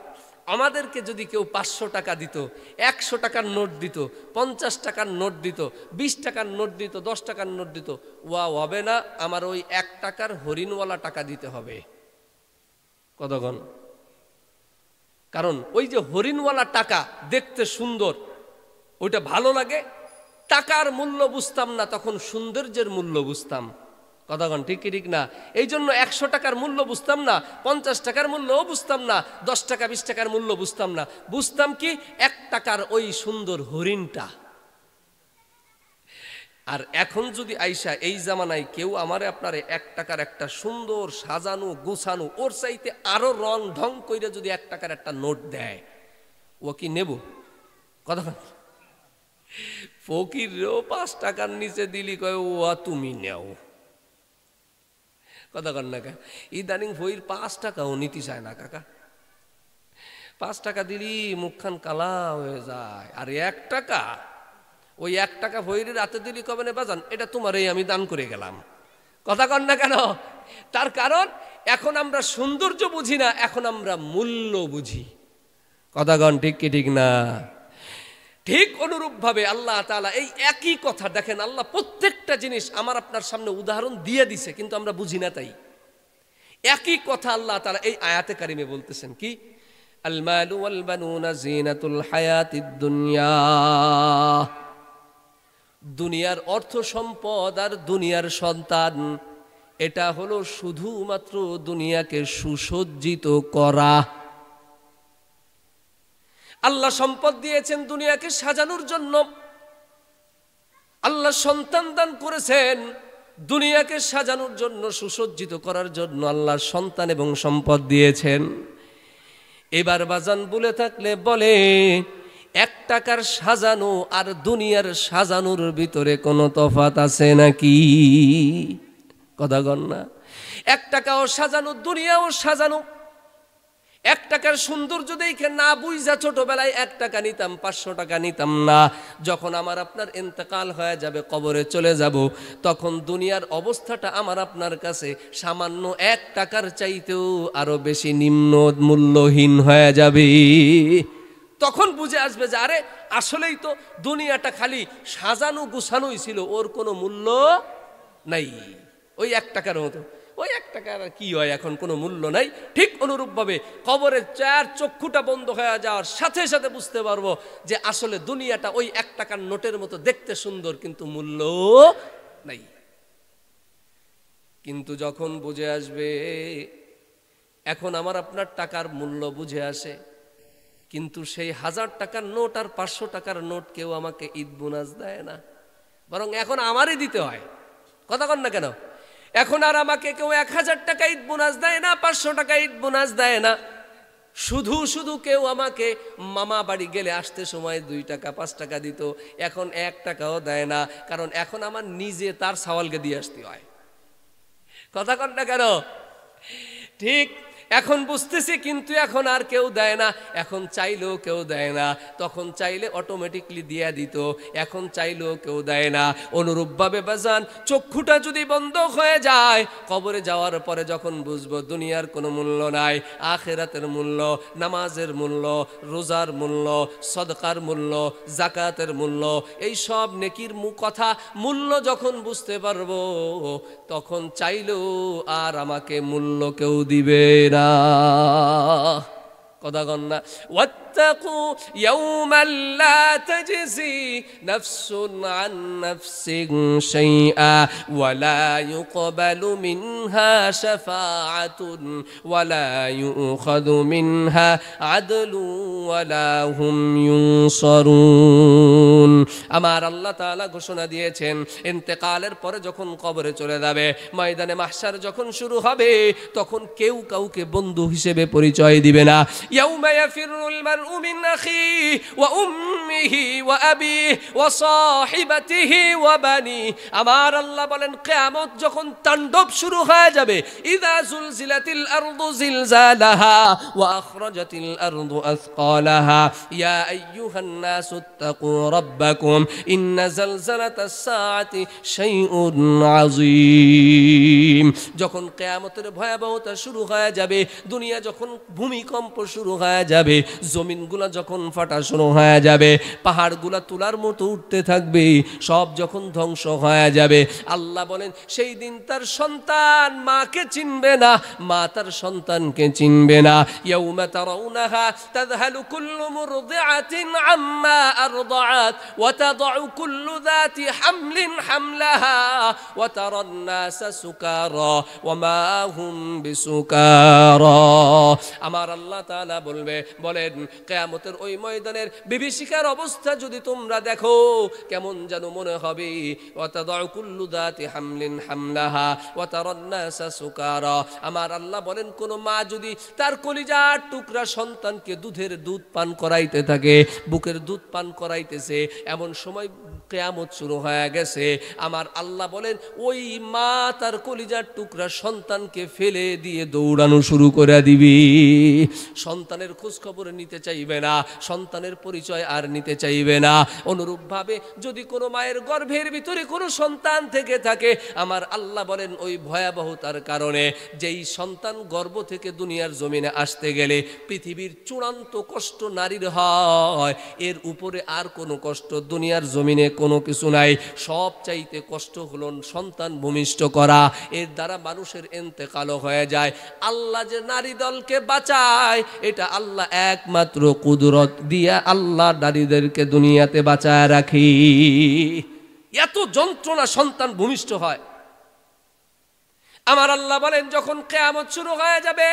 আমাদেরকে যদি কেউ 500 টাকা দিত, 100 টাকার নোট দিত, 50 টাকার নোট দিত, 20 টাকার নোট দিত, 10 টাকার নোট দিত, ওয়া হবে না, আমার ওই 1 টাকার হরিণওয়ালা টাকা দিতে হবে। কতক্ষণ? কারণ ওই যে হরিণওয়ালা টাকা দেখতে সুন্দর, ওইটা ভালো লাগে। টাকার মূল্য বুঝতাম না, তখন সৌন্দর্যের মূল্য বুঝতাম। কথাগণ ঠিক কি ঠিক না? এই জন্য 100 টাকার মূল্য বুঝতাম না, 50 টাকার মূল্যও বুঝতাম না, 10 টাকা 20 টাকার মূল্য বুঝতাম না। বুঝতাম কি? 1 টাকার ওই সুন্দর হরিণটা। আর এখন যদি আইসা এই জামানায় কেউ আমারে আপনারে 1 টাকার একটা সুন্দর সাজানো গোছানো ওর চাইতে আরো রং ঢং কইরা যদি 1 টাকার একটা নোট দেয়, ও কি নেব? কথাগণ ফকিরও 5 টাকার নিচে দিলি কয় ও তুমি নেও। কথা কন না কা? ইদানিং ফইর 5 টাকাও নিতে চায় না কাকা। 5 টাকা দিলি মুখখান কালা হয়ে যায়। আর 1 টাকা, ওই 1 টাকা ফইরের রাতে দিলি কবে না বাজান, এটা তোমারই আমি দান করে গেলাম। কথা কন না কেন? তার কারণ এখন আমরা সৌন্দর্য বুঝি না, এখন আমরা মূল্য বুঝি। কথা কন ঠিক কি ঠিক না? ঠিক অনুরূপভাবে আল্লাহ তাআলা এই একই কথা দেখেন, আল্লাহ প্রত্যেকটা জিনিস আমার আপনার সামনে উদাহরণ দিয়ে দিছে, কিন্তু আমরা বুঝি না। তাই একই কথা আল্লাহ তাআলা এই আয়াতে কারিমে বলতেছেন কি, আল মালু ওয়াল বানুনা জিনাতুল হায়াতিদ দুনিয়া। দুনিয়ার অর্থ সম্পদ আর দুনিয়ার সন্তান, এটা হলো শুধুমাত্র দুনিয়াকে সুসজ্জিত করা। আল্লাহ সম্পদ দিয়েছেন দুনিয়াকে সাজানোর জন্য, আল্লাহ সন্তান দান করেছেন দুনিয়াকে সাজানোর জন্য, সুসজ্জিত করার জন্য আল্লাহ সন্তান এবং সম্পদ দিয়েছেন। এবার বাজান বলে থাকলে বলে, 1 টাকার সাজানো আর দুনিয়ার সাজানোর ভিতরে কোনো তফাৎ আছে নাকি? কথা কন না? 1 টাকাও সাজানো, দুনিয়াও সাজানো। এক টাকার সৌন্দর্য দেখে না বুঝা ছোটবেলায় 1 টাকা নিতাম, 500 টাকা নিতাম না। যখন আমার আপনার ইন্তেকাল হয়ে যাবে, কবরে চলে যাব, তখন দুনিয়ার অবস্থাটা আমার আপনার কাছে সামান্য 1 টাকার চাইতেও আরো বেশি নিম্ন মূল্যহীন হয়ে যাবে। তখন বুঝে আসবে যে আরে আসলেই তো দুনিয়াটা খালি সাজানো গুছানোই ছিল, ওর কোনো মূল্য নাই। ওই 1 টাকার মতো, ওই 1 টাকার কি হয়, এখন কোনো মূল্য নাই। ঠিক অনুরূপভাবে কবরের চক্ষুটা বন্ধ হয়ে যাওয়ার সাথে সাথে বুঝতে পারবো যে আসলে দুনিয়াটা ওই 1 টাকার নোটের মতো দেখতে সুন্দর, কিন্তু মূল্য নাই। কিন্তু যখন বুঝে আসবে, এখন আমার আপনার টাকার মূল্য বুঝে আসে, কিন্তু সেই 1000 টাকার নোট আর 500 টাকার নোট কেউ আমাকে ঈদ বোনাস দেয় না, বরং এখন আমারই দিতে হয়। কথা কন না কেন? এখন আর আমাকে কেউ 1000 টাকা ঈদ বোনাস দেয় না, 500 টাকা ঈদ বোনাস দেয় না। শুধু শুধু কেউ আমাকে মামা বাড়ি গেলে আসতে সময় 2 টাকা 5 টাকা দিত, এখন 1 টাকাও দেয় না, কারণ এখন আমার নিজে তার সওয়ালকে দিয়ে আসতে হয়। কথা কন না কেন? ঠিক এখন বুঝতেছি, কিন্তু এখন আর কেউ দেয় না। এখন চাইলেও কেউ দেয় না, তখন চাইলে অটোমেটিকলি দিয়ে দিত, এখন চাইলেও কেউ দেয় না। অনুরূপভাবে বাজান, চক্ষুটা যদি বন্ধ হয়ে যায়, কবরে যাওয়ার পরে যখন বুঝবো দুনিয়ার কোনো মূল্য নাই, আখিরাতের মূল্য, নামাজের মূল্য, রোজার মূল্য, সদকার মূল্য, জাকাতের মূল্য, এই সব নেকির কথা মূল্য যখন বুঝতে পারবো, তখন চাইলেও আর আমাকে মূল্য কেউ দিবে না। কথা কন না? واتقوا يوما لا تجزي نفس عن نفس شيئا ولا يقبل منها شفاعة ولا يؤخذ منها عدل ولا هم ينصرون। আমার আল্লাহ তাআলা ঘোষণা দিয়েছেন, ইন্তেকালের পরে যখন কবরে চলে যাবে, ময়দানে মাহশার যখন শুরু হবে, তখন কেউ কাউকে বন্ধু হিসেবে পরিচয় দিবে না। ইয়াউমা ইয়াফিরুল মারউ মিন আখিহি ওয়া উম্মিহি ওয়া আবিহি ওয়া সাহিবাতিহি ওয়া বানি। আমার আল্লাহ বলেন, কিয়ামত যখন তাণ্ডব শুরু হয়ে যাবে, ইযা যুলজিলাতিল আরদু জিলজালাহা ওয়া আখরাজাতিল আরদু আসকালাহা ইয়া আইয়ুহান নাসু ইত্তাকু রাব্বাকুম ইন্না জালজালাতাস সাআতি শাইউন আযীম। যখন কিয়ামতের ভয়াবহতা শুরু হয়ে যাবে, দুনিয়া যখন ভূমিকম্প শুরু হয়ে যাবে, জমিনগুলা যখন ফাটা শুরু হয়ে যাবে, পাহাড়গুলা তুলার মতো উঠতে থাকবে, সব যখন ধ্বংস হয়ে যাবে, আল্লাহ বলেন সেই দিন তার সন্তান মাকে চিনবে না, মা তার সন্তানকে চিনবে না। ইয়াউমা তারাউনাহা তাযহালু কুল্লু মুরদিআতিন আম্মা আরদাআত ওয়া তাদউ কুল্লু যাতি হামলিন হামলাহা ওয়া তারান নাসা সুকারা ওয়া মা হুম বিসুকারা। আমার আল্লাহ তাআলা বলেন, কিয়ামতের ওই ময়দানের বিভীষিকার অবস্থা যদি তোমরা দেখো, কেমন যেন মনে হবে। ওয়া তাদউ কুল্লু যাতি হামলিন হামলাহা ওয়া তারান নাসা সুকারা। আমার আল্লাহ বলেন, কোন মা যদি তার কলিজার টুকরা সন্তানকে দুধ পান করাইতে থাকে, বুকের দুধ পান করাইতেছে, এমন সময় কিয়ামত শুরু হয়ে গেছে, আমার আল্লাহ বলেন ওই মা তার কলিজার টুকরা সন্তানকে ফেলে দিয়ে দৌড়ানো শুরু করে দিবি। সন্তানের খোঁজ খবর নিতে চাইবে না, সন্তানের পরিচয় আর নিতে চাইবে না। অনুরূপভাবে যদি কোনো মায়ের গর্ভের ভিতরে কোনো সন্তান থেকে থাকে, আমার আল্লাহ বলেন ওই ভয়াবহতার কারণে যেই সন্তান গর্ভ থেকে দুনিয়ার জমিনে আসতে গেলে পৃথিবীর চূড়ান্ত কষ্ট নারীর হয়, এর উপরে আর কোনো কষ্ট দুনিয়ার জমিনে কোনো কিছু নাই। সব চাইতে কষ্ট হলো সন্তান ভূমিষ্ঠ করা, এর দ্বারা মানুষের ইন্তেকালও হয়ে যায়। আল্লাহ যে নারী দলকে বাঁচায়, এটা আল্লাহ একমাত্র কুদরত দিয়া আল্লাহ নারীদেরকে দুনিয়াতে বাঁচায় রাখি। এত যন্ত্রণা সন্তান ভূমিষ্ঠ হয়। আমার আল্লাহ বলেন যখন কিয়ামত শুরু হয়ে যাবে,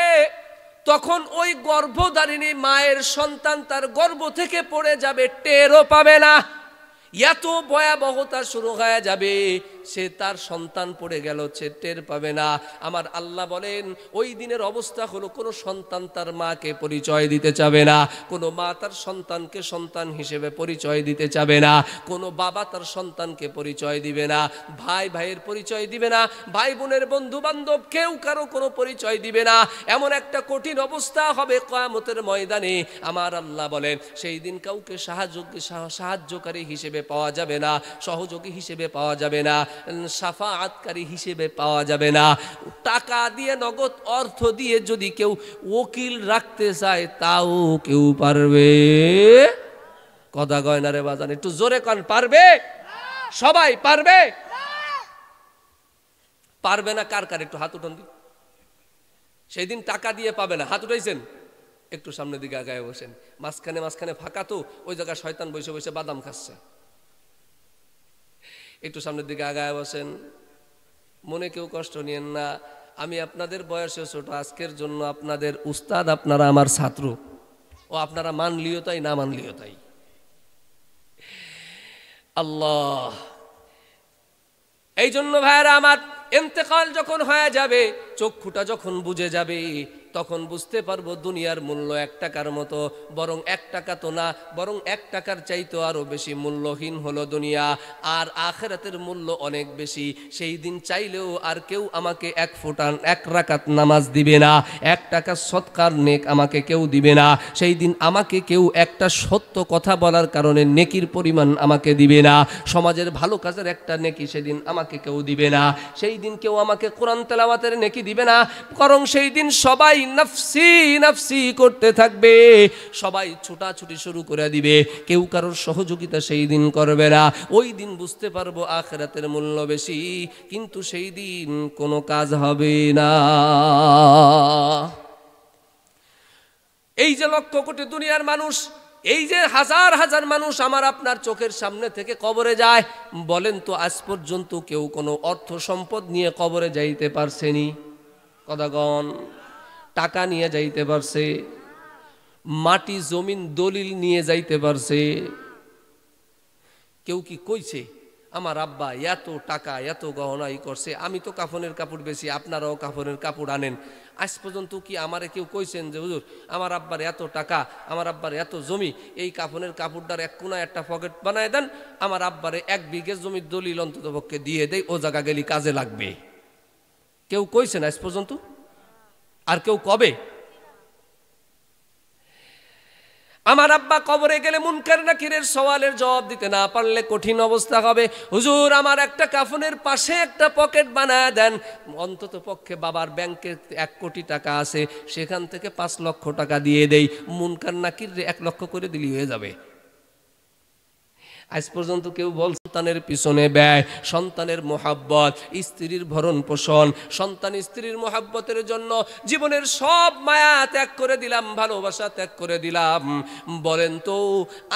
তখন ওই গর্ভধারিণী মায়ের সন্তান তার গর্ভ থেকে পড়ে যাবে, টেরও পাবে না। এত ভয়াবহতা শুরু হয়ে যাবে, সে তার সন্তান পড়ে গেল সে টের পাবে না। আমার আল্লাহ বলেন ওই দিনের অবস্থা হলো, কোনো সন্তান তার মাকে পরিচয় দিতে চাবে না, কোনো মা তার সন্তানকে সন্তান হিসেবে পরিচয় দিতে চাবে না, কোনো বাবা তার সন্তানকে পরিচয় দিবে না, ভাই ভাইয়ের পরিচয় দিবে না, ভাই বোনের বন্ধু বান্ধব কেউ কারো কোনো পরিচয় দিবে না। এমন একটা কঠিন অবস্থা হবে কিয়ামতের ময়দানে। আমার আল্লাহ বলেন সেই দিন কাউকে সাহায্যকারী হিসেবে পাওয়া যাবে না, সহযোগী হিসেবে পাওয়া যাবে না, শাফাআতকারী হিসেবে পাওয়া যাবে না। টাকা দিয়ে, নগদ অর্থ দিয়ে যদি কেউ ওকিল রাখতে চায় তাও কেউ পারবে। কথা কয় না রে বাজান, একটু জোরে কান, পারবে? সবাই পারবে? পারবে না কার কার একটু হাত উঠান দি। সেই দিন টাকা দিয়ে পাবে না, হাত উঠাইছেন? একটু সামনের দিকে আগায় বসেন। মাঝখানে ফাঁকা তো, ওই জায়গায় শয়তান বসে বসে বাদাম খাচ্ছে। একটু সামনের দিকে আগায় বসেন। মনে কেউ কষ্ট নিয়েন না, আমি আপনাদের বয়সে ছোট, আজকের জন্য আপনাদের উস্তাদ, আপনারা আমার ছাত্র। ও আপনারা মানলিও তাই, না মানলিও তাই। আল্লাহ, এই জন্য ভাইরা আমার, ইন্তেকাল যখন হয়ে যাবে, চক্ষুটা যখন বুঝে যাবে, তখন বুঝতে পারবো দুনিয়ার মূল্য 1 টাকার মতো, বরং 1 টাকা তো না, বরং 1 টাকার চাইতে আরো বেশি মূল্যহীন হলো দুনিয়া। আর আখিরাতের মূল্য অনেক বেশি। সেই দিন চাইলেও আর কেউ আমাকে 1 রাকাত নামাজ দিবে না, 1 টাকা সদকার নেক আমাকে কেউ দিবে না। সেই দিন আমাকে কেউ একটা সত্য কথা বলার কারণে নেকির পরিমাণ আমাকে দিবে না, সমাজের ভালো কাজের একটা নেকি সেদিন আমাকে কেউ দিবে না। সেই দিন কেউ আমাকে কোরআন তেলাওয়াতের নেকি দিবে না, বরং সেই দিন সবাই নফসি নফসি করতে থাকবে, সবাই ছোটাছুটি শুরু করে দিবে, কেউ কারোর সহযোগিতা সেই দিন করবে না। ওই দিন বুঝতে পারবো আখিরাতের মূল্য বেশি, কিন্তু সেই দিন কোনো কাজ হবে না। এই যে লক্ষ কোটি দুনিয়ার মানুষ, এই যে হাজার হাজার মানুষ আমার আপনার চোখের সামনে থেকে কবরে যায়, বলেন তো আজ পর্যন্ত কেউ কোনো অর্থ সম্পদ নিয়ে কবরে যাইতে পারছেনি? কদাগণ টাকা নিয়ে যাইতে পারছে? মাটি জমিন দলিল নিয়ে যাইতে পারছে? কেউ কি কইছে আমার আব্বা এত টাকা এত গহনাই করছে, আমি তো কাফনের কাপড় বেশি, আপনারাও কাফনের কাপড় আনেন? আজ পর্যন্ত কি আমারে কেউ কইছেন যে হুজুর আমার আব্বার এত টাকা, আমার আব্বার এত জমি, এই কাফনের কাপড়টার এক কোনায় একটা পকেট বানায় দেন, আমার আব্বারে 1 বিঘে জমির দলিল অন্তত পক্ষে দিয়ে দেয়, ও জায়গা গেলি কাজে লাগবে? কেউ কইছেন আজ পর্যন্ত? আর কেউ কবে? আমার আব্বা কবরে গেলে মুনকার নাকিরের সওয়ালের জবাব দিতে না পারলে কঠিন অবস্থা হবে। হুজুর আমার একটা কাফনের পাশে একটা পকেট বানায় দেন, অন্তত পক্ষে বাবার ব্যাংকে 1 কোটি টাকা আছে, সেখান থেকে 5 লক্ষ টাকা দিয়ে দেই, মুনকার নাকির 1 লক্ষ করে দিলি হয়ে যাবে। আজ পর্যন্ত কেউ বল সন্তানের পিছনে ব্যয়, সন্তানের মোহাব্বত, স্ত্রীর ভরণ পোষণ, সন্তান স্ত্রীর মোহাব্বতের জন্য জীবনের সব মায়া ত্যাগ করে দিলাম, ভালোবাসা ত্যাগ করে দিলাম। বলেন তো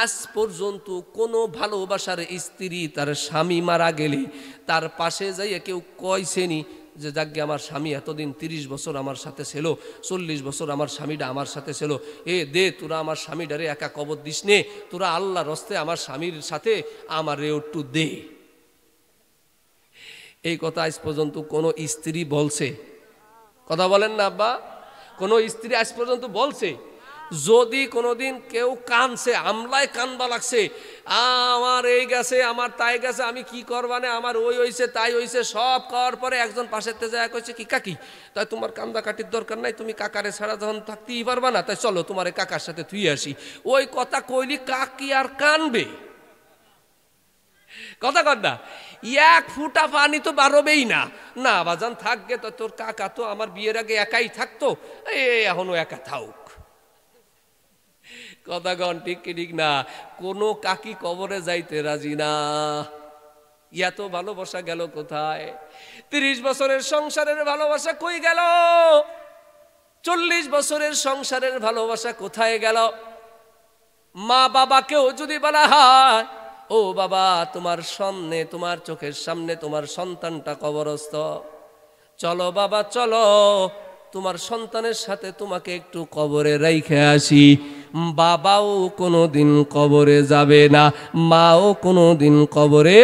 আজ পর্যন্ত কোনো ভালোবাসার স্ত্রী তার স্বামী মারা গেলে তার পাশে যাইয়া কেউ কইছেনি যে যাকে আমার স্বামী এতদিন 30 বছর আমার সাথে ছিল, 40 বছর আমার স্বামীটা আমার সাথে ছিল, এ দে তোরা আমার স্বামীটারে একা কবর দিস নে, তোরা আল্লাহর রাস্তায় আমার স্বামীর সাথে আমারে একটু দে? এই কথা আজ পর্যন্ত কোনো স্ত্রী বলছে? কথা বলেন না আব্বা? কোনো স্ত্রী আজ পর্যন্ত বলছে? যদি কোনোদিন কেউ কানছে, আমলায় কানবা লাগছে, আমার এই গেছে, আমার তাই গেছে, আমি কি করবানে, আমার ওই হইছে তাই হইছে, সব করার পরে একজন পাশেতে যায় কইছে কি কাকি তাই তোমার কান্দা কাটির দরকার নাই, তুমি কাকারে ছাড়া যখন থাকতেই পারবা না, তাই চলো তোমার কাকার সাথে তুই আসি। ওই কথা কইলি কাকি আর কানবে? কথা কর না, 1 ফুটা পানি তো বাড়বেই না। না বাজান থাকবে তো, তোর কাকা তো আমার বিয়ের আগে একাই থাকতো, এখনো একা থাক। কথা গণ ঠিক কি ঠিক না? কোনো কাকি কবরে যাইতে রাজি না। এত ভালোবাসা গেল কোথায়? 30 বছরের সংসারের ভালোবাসা কই গেল? 40 বছরের সংসারের ভালোবাসা কোথায় গেল? মা বাবাকেও যদি বলা হয় ও বাবা তোমার সামনে, তোমার চোখের সামনে তোমার সন্তানটা কবরস্থ, চলো বাবা চলো তোমার সন্তানের সাথে তোমাকে একটু কবরে রাইখে আসি, বাবাও কোনো দিন কবরে যাবে না, মাও কোনো দিন কবরে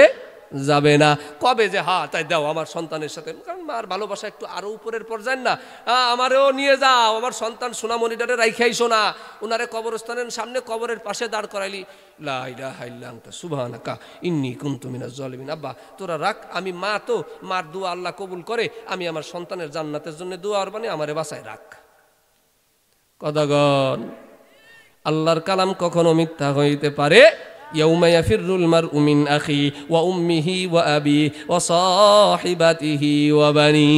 যাবে না। কবে যে তাই দাও আমার সন্তানের সাথে, কারণ মার ভালোবাসা একটু আরো উপরের পর্যায়ে না, আমারও নিয়ে যাও, আমার সন্তান সোনামণিটারে রাইখাইছো না, ওনারে কবরস্থানের সামনে কবরের পাশে দাঁড় করাইলি, লা ইলাহা ইল্লা আনতা সুবহানাকা ইন্নী কুনতু মিনাজ জালিমিন। আব্বা তোরা রাখ, আমি মা তো, মার দোয়া আল্লাহ কবুল করে, আমি আমার সন্তানের জান্নাতের জন্য দোয়া করবানি, আমারে বাঁচায় রাখ। কথাগণ, আল্লাহর কালাম কখনো মিথ্যা হইতে পারে? ইয়াউমা ইয়াফিরুল মারউ মিন আখি ওয়া উম্মিহি ওয়া আবি ওয়া সাহিবাতিহি ওয়া বানি।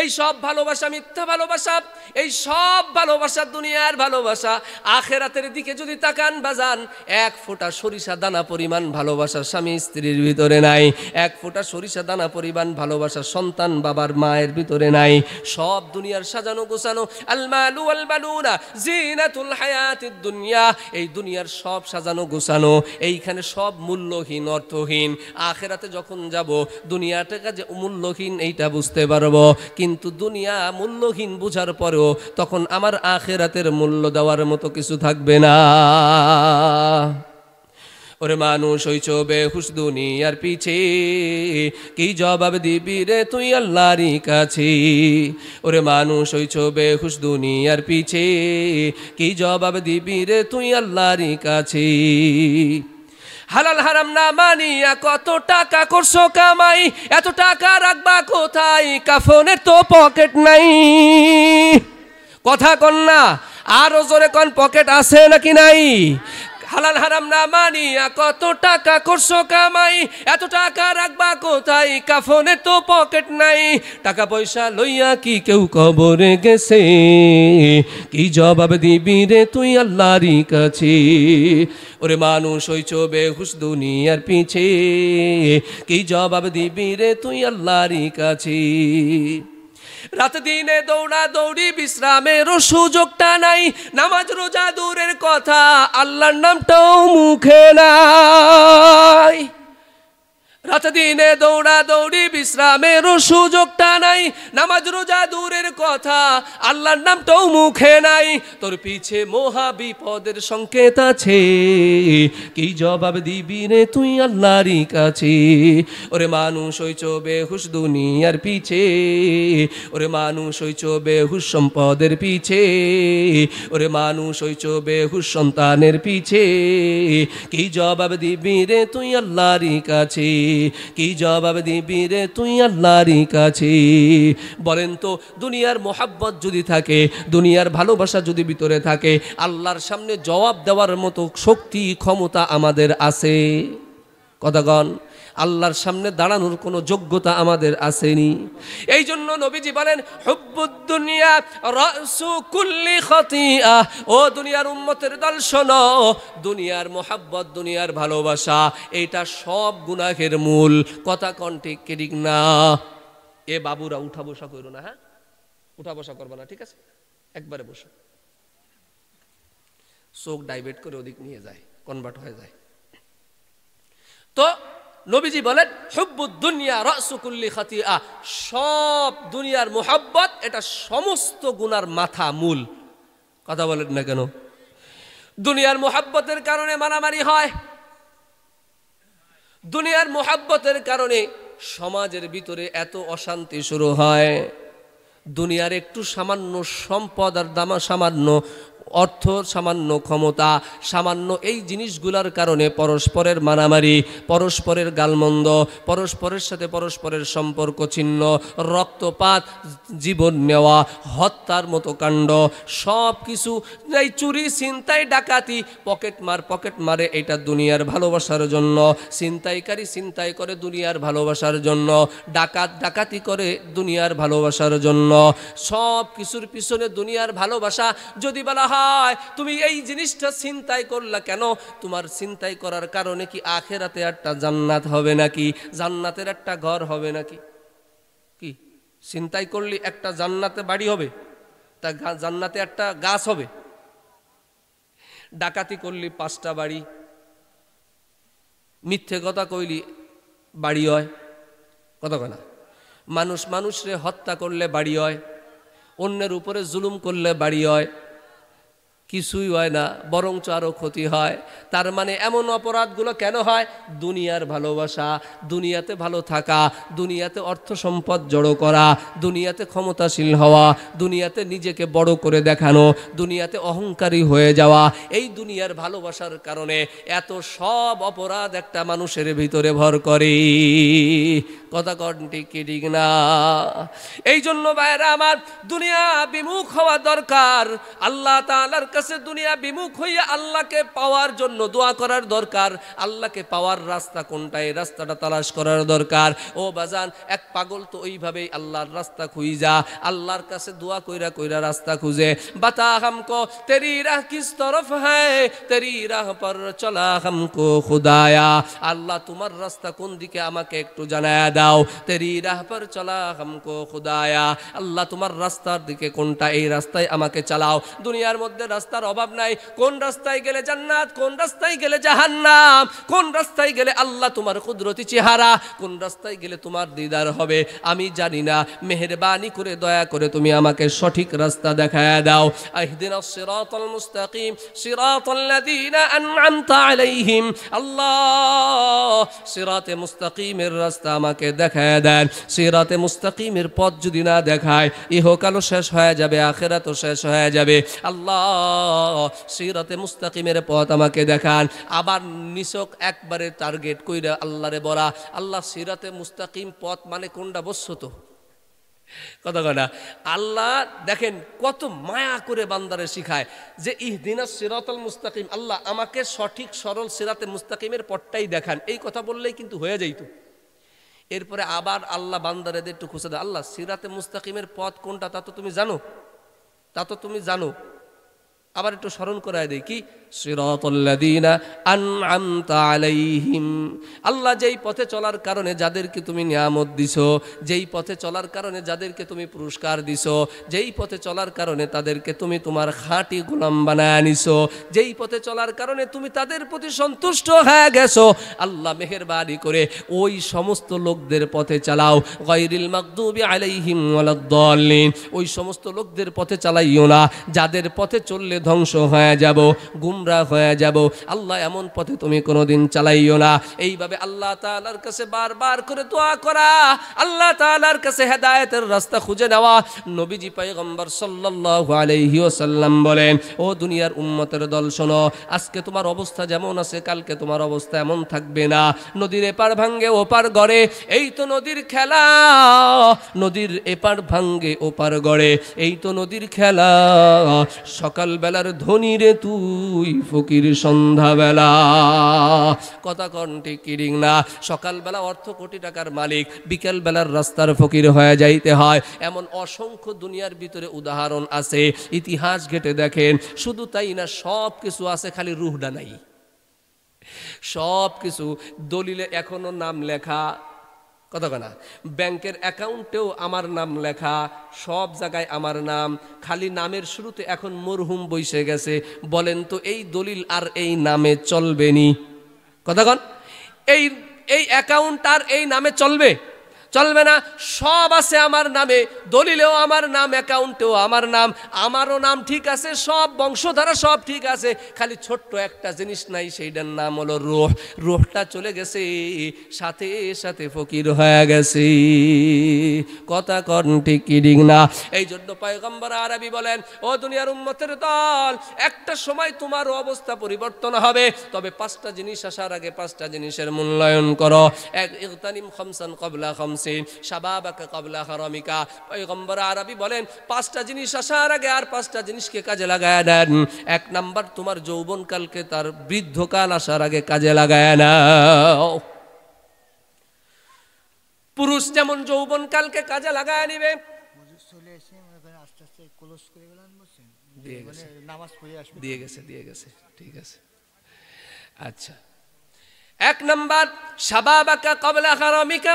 এই সব ভালোবাসা মিথ্যা ভালোবাসা, এই সব ভালোবাসা দুনিয়ার ভালোবাসা। আখেরাতের দিকে যদি তাকান বাজান, এক ফোঁটা সরিষা দানা পরিমাণ ভালোবাসা স্বামী স্ত্রীর ভিতরে নাই, এক ফোঁটা সরিষা দানা পরিমাণ ভালোবাসা সন্তান বাবার মায়ের ভিতরে নাই। সব দুনিয়ার সাজানো গোছানো, আল মালু ওয়াল বানুনা জিনাতুল হায়াতিদ দুনিয়া, এই দুনিয়ার সব সাজানো গোছানো, এইখানে সব মূল্যহীন, অর্থহীন। আখেরাতে যখন যাব দুনিয়াটাকে যে মূল্যহীন এইটা বুঝতে পারবো, কিন্তু দুনিয়া মূল্যহীন বুঝার পরেও তখন আমার আখেরাতের মূল্য দেওয়ার মতো কিছু থাকবে না। ওরে মানুষ হইছ বেহুশ দুনিয়ার পিছে, কি জবাব দিবি রে তুই আল্লাহরই কাছে? ওরে মানুষ হইছ বেহুশ দুনিয়ার পিছে, কি জবাব দিবি রে তুই আল্লাহরই কাছে? হালাল হারাম না মানিয়া কত টাকা করছো কামাই, এত টাকা রাখবা কোথায়? কাফনের তো পকেট নাই। কথা কন না, আরো জোরে কন, পকেট আছে নাকি নাই? হালাল হারাম না মানিয়া কত টাকা করছো কামাই, এত টাকা রাখবা কোথায়? কাফনের তো পকেট নাই। টাকা পয়সা লইয়া কি কেউ কবরে গেছে? কি জবাব দিবি রে তুই আল্লাহরই কাছে? ওরে মানুষ হইছ বেহুশ দুনিয়ার পিছে, কি জবাব দিবি রে তুই আল্লাহরই কাছে? রাত দিনে দৌড়া দৌড়ি, বিশ্রামেরও সুযোগটা নাই, নামাজ রোজা দূরের কথা, আল্লাহর নামটাও মুখে নাই। রাত দিনে দৌড়া দৌড়ি, বিশ্রামেরও সুযোগটা নাই, নামাজ রোজা দূরের কথা, আল্লাহর নামটাও মুখে নাই। তোর পিছে মহা বিপদের সংকেত আছে, কি জবাব দিবি রে তুই আল্লাহরই কাছে? ওরে মানুষ হইছ বেহুশ দুনিয়ার পিছে, ওরে মানুষ হইছ বেহুশ সম্পদের পিছে, ওরে মানুষ হইছ বেহুশ সন্তানের পিছে, কি জবাব দিবি রে তুই আল্লাহরই কাছে? কি জবাব দিবি রে তুই আল্লাহরই কাছে? বলেন তো, দুনিয়ার মোহাব্বত যদি থাকে, দুনিয়ার ভালোবাসা যদি ভিতরে থাকে, আল্লাহর সামনে জবাব দেওয়ার মতো শক্তি ক্ষমতা আমাদের আছে? কথাগণ, আল্লাহর সামনে দাঁড়ানোর কোনো যোগ্যতা আমাদের আসেনি। এই জন্য নবীজি বলেন, হুব্বুদ দুনিয়া রাসু কুল্লি খাতিয়া। ও দুনিয়ার উম্মতের দল শোনো, দুনিয়ার মোহাব্বত, দুনিয়ার ভালোবাসা, এইটা সব গুনাহের মূল। কথা কোন ঠিক ঠিক না? এ বাবুরা উঠা বসা করো না, হ্যাঁ, উঠা বসা করবা না, ঠিক আছে? একবারে বসো, চোখ ডাইভার্ট করে ওদিক নিয়ে যায়, কনভার্ট হয়ে যায়। তো নবীজি বলেন, হুব্বুদ দুনিয়া রাসু কুল্লি খাতিয়া, সব দুনিয়ার মোহাব্বত এটা সমস্ত গুনার মাথা, মূল। কথা বলেন না কেন? দুনিয়ার মোহাব্বতের কারণে মারামারি হয়, দুনিয়ার মোহাব্বতের কারণে সমাজের ভিতরে এত অশান্তি শুরু হয়। দুনিয়ার একটু সামান্য সম্পদ আর দামা, সামান্য অর্থ, সামান্য ক্ষমতা, সামান্য এই জিনিসগুলোর কারণে পরস্পরের মারামারি, পরস্পরের গালমন্দ, পরস্পরের সাথে পরস্পরের সম্পর্ক ছিন্ন, রক্তপাত, জীবন নেওয়া, হত্যার মতো কাণ্ড, সব কিছু, এই চুরি, ছিনতাই, ডাকাতি, পকেট মারে, এটা দুনিয়ার ভালোবাসার জন্য। ছিনতাইকারী ছিনতাই করে দুনিয়ার ভালোবাসার জন্য, ডাকাত ডাকাতি করে দুনিয়ার ভালোবাসার জন্য। সব কিছুর পিছনে দুনিয়ার ভালোবাসা। যদি বলা হয় তুমি এই জিনিসটা ছিনতাই করলা কেন, তোমার ছিনতাই করার কারণে কি আখেরাতে একটা জান্নাত হবে নাকি? জান্নাতের একটা ঘর হবে নাকি? কি ছিনতাই করলি একটা জান্নাতে বাড়ি হবে? তা জান্নাতে একটা গাছ হবে? ডাকাতি করলি 5টা বাড়ি, মিথ্যে কথা কইলি বাড়ি হয়, কথা কয় না? মানুষরে হত্যা করলে বাড়ি হয়, অন্যের উপরে জুলুম করলে বাড়ি হয়, কিছুই হয় না, বরঞ্চ আরও ক্ষতি হয়। তার মানে এমন অপরাধগুলো কেন হয়? দুনিয়ার ভালোবাসা, দুনিয়াতে ভালো থাকা, দুনিয়াতে অর্থ সম্পদ জড়ো করা, দুনিয়াতে ক্ষমতাশীল হওয়া, দুনিয়াতে নিজেকে বড় করে দেখানো, দুনিয়াতে অহংকারী হয়ে যাওয়া, এই দুনিয়ার ভালোবাসার কারণে এত সব অপরাধ একটা মানুষের ভিতরে ভর করে। কথা কনটি কি ঠিক না? এই জন্য ভাইরা আমার, দুনিয়া বিমুখ হওয়া দরকার। আল্লাহ তাআলার কাছে দুনিয়া বিমুখ হইয়া আল্লাহকে পাওয়ার জন্য দোয়া করার দরকার। আল্লাহকে পাওয়ার রাস্তা কোনটা, এই রাস্তাটা তালাশ করার দরকার। ও বাজান, এক পাগল তো ওইভাবেই আল্লাহর রাস্তা খুঁজা, আল্লাহর কাছে দোয়া কইরা কইরা রাস্তা খুঁজে। বাতা হামকো তেরি রাহ কিস তরফ হ্যায়, তেরি রাহ পর চলা হামকো খুদায়া। আল্লাহ তোমার রাস্তা কোন দিকে আমাকে একটু জানায়া দাও। তেরি রাহ পর চলা হামকো খুদায়া। আল্লাহ তোমার রাস্তার দিকে কোনটা, এই রাস্তায় আমাকে চালাও। দুনিয়ার মধ্যে রাস্তার অভাব নাই। কোন রাস্তায় গেলে জান্নাত, কোন রাস্তায় গেলে জাহান্নাম, কোন রাস্তায় গেলে আল্লাহ তোমার কুদরতি চেহারা, কোন রাস্তায় গেলে তোমার দিদার হবে, আমি জানি না। মেহেরবানি করে দয়া করে তুমি আমাকে সঠিক রাস্তা দেখায়া দাও। ইহদিনাস সিরাতাল মুস্তাকিম সিরাতাল্লাযীনা আন'আমতা আলাইহিম। আল্লাহ, সিরাতে মুস্তাকিমের রাস্তা আমাকে দেখায়া দেন। সিরাতে মুস্তাকিমের পথ যদি না দেখায়, ইহকালও শেষ হয়ে যাবে, আখিরাতও শেষ হয়ে যাবে। আল্লাহ, সিরাতে মুস্তাকিমের পথ আমাকে দেখান। আবার নিছক একবারে টার্গেট কইরা আল্লাহরে বলা, আল্লাহ সিরাতে মুস্তাকিম পথ মানে কোনটা বলছো তো? কথা কনা। আল্লাহ দেখেন কত মায়া করে বান্দারে শিখায় যে ইহদিনাস সিরাতাল মুস্তাকিম, আল্লাহ আমাকে সঠিক সরল সিরাতে মুস্তাকিমের পথটাই দেখান। এই কথা বললেই কিন্তু হয়ে যাইত। এরপরে আবার আল্লাহ বান্দারেদের একটু খুঁজে দেয়, আল্লাহ সিরাতে মুস্তাকিমের পথ কোনটা তা তো তুমি জানো, তা তো তুমি জানো। আবার একটু স্মরণ করায় দেই, কি সিরাতাল্লাযীনা আন'আমতা আলাইহিম। আল্লাহ যেই পথে চলার কারণে যাদেরকে তুমি নিয়ামত দিছো, যেই পথে চলার কারণে যাদেরকে তুমি পুরস্কার দিছো, যেই পথে চলার কারণে তাদেরকে তুমি তোমার খাঁটি গোলাম বানায় নিছো, যেই পথে চলার কারণে তুমি তাদের প্রতি সন্তুষ্ট হয়ে গেছো, আল্লাহ মেহেরবানি করে ওই সমস্ত লোকদের পথে চালাও। গায়রিল মাগদুবি আলাইহিম ওয়ালাদ-দাল্লিন। ওই সমস্ত লোকদের পথে চালাইও না যাদের পথে চললে ধ্বংস হয়ে যাব, গুমরা হয়ে যাব। আল্লাহ এমন পথে তুমি কোনোদিন চালাইও না। এইভাবে আল্লাহ তাআলার কাছে বারবার করে দোয়া করা, আল্লাহ তাআলার কাছে হেদায়েতের রাস্তা খুঁজে নেওয়া। নবীজি পয়গম্বর সাল্লাল্লাহু আলাইহি ওয়াসাল্লাম বলেন, ও দুনিয়ার উম্মতের দল শোনো, আজকে তোমার অবস্থা যেমন আছে কালকে তোমার অবস্থা এমন থাকবে না। নদীর এপার ভাঙ্গে ওপার গড়ে, এই তো নদীর খেলা। নদীর এপার ভাঙ্গে ওপার গড়ে, এই তো নদীর খেলা। সকাল বেলার ধনী রে তুই, ফকির সন্ধ্যাবেলা। কথা কণ্ঠে কিরিং না? সকালবেলা অর্থ কোটি টাকার মালিক, বিকেল বেলার রাস্তার ফকির হয়ে যাইতে হয়। এমন অসংখ্য দুনিয়ার ভিতরে উদাহরণ আছে, ইতিহাস ঘেটে দেখেন। শুধু তাই না, সব কিছু আছে, খালি রুহডা নাই। সব কিছু দলিলে এখনো নাম লেখা, কথা না, ব্যাংকের অ্যাকাউন্টেও আমার নাম লেখা, সব জায়গায় আমার নাম, খালি নামের শুরুতে এখন মরহুম বইসে গেছে। বলেন তো এই দলিল আর এই নামে চলবে নি? কথা কন, এই অ্যাকাউন্ট আর এই নামে চলবে? চলবে না। সব আছে আমার নামে, দলিলেও আমার নাম, অ্যাকাউন্টেও আমার নাম, আমারও নাম ঠিক আছে, সব বংশধারা সব ঠিক আছে, খালি ছোট্ট একটা জিনিস নাই, সেইটার নাম হলো রূহ। রূহটা চলে গেছে, সাথে সাথে ফকির হয়ে গেছে। কথা কন ঠিক কি ঠিক না? এই জন্য পয়গম্বর আরবি বলেন, ও দুনিয়ার উম্মতের দল, একটা সময় তোমার অবস্থা পরিবর্তন হবে, তবে পাঁচটা জিনিস আসার আগে পাঁচটা জিনিসের মূল্যায়ন করো। এক, ইগতানিম খামসান ক্বাবলা খামসিন শাবাবাকা ক্বাবলা হারামিকা। পয়গম্বর আরবি বলেন, পাঁচটা জিনিস আসার আগে আর পাঁচটা জিনিসকে কাজে লাগায় নেন। এক নাম্বার, তোমার যৌবনকালকে তার বৃদ্ধকাল আসার আগে কাজে লাগায় নাও। পুরুষ যেমন যৌবনকালকে কাজে লাগায় নিবে, দিয়ে গেছে, ঠিক আছে। আচ্ছা, এক নাম্বার, শাবাবাকা ক্বাবলা হারামিকা।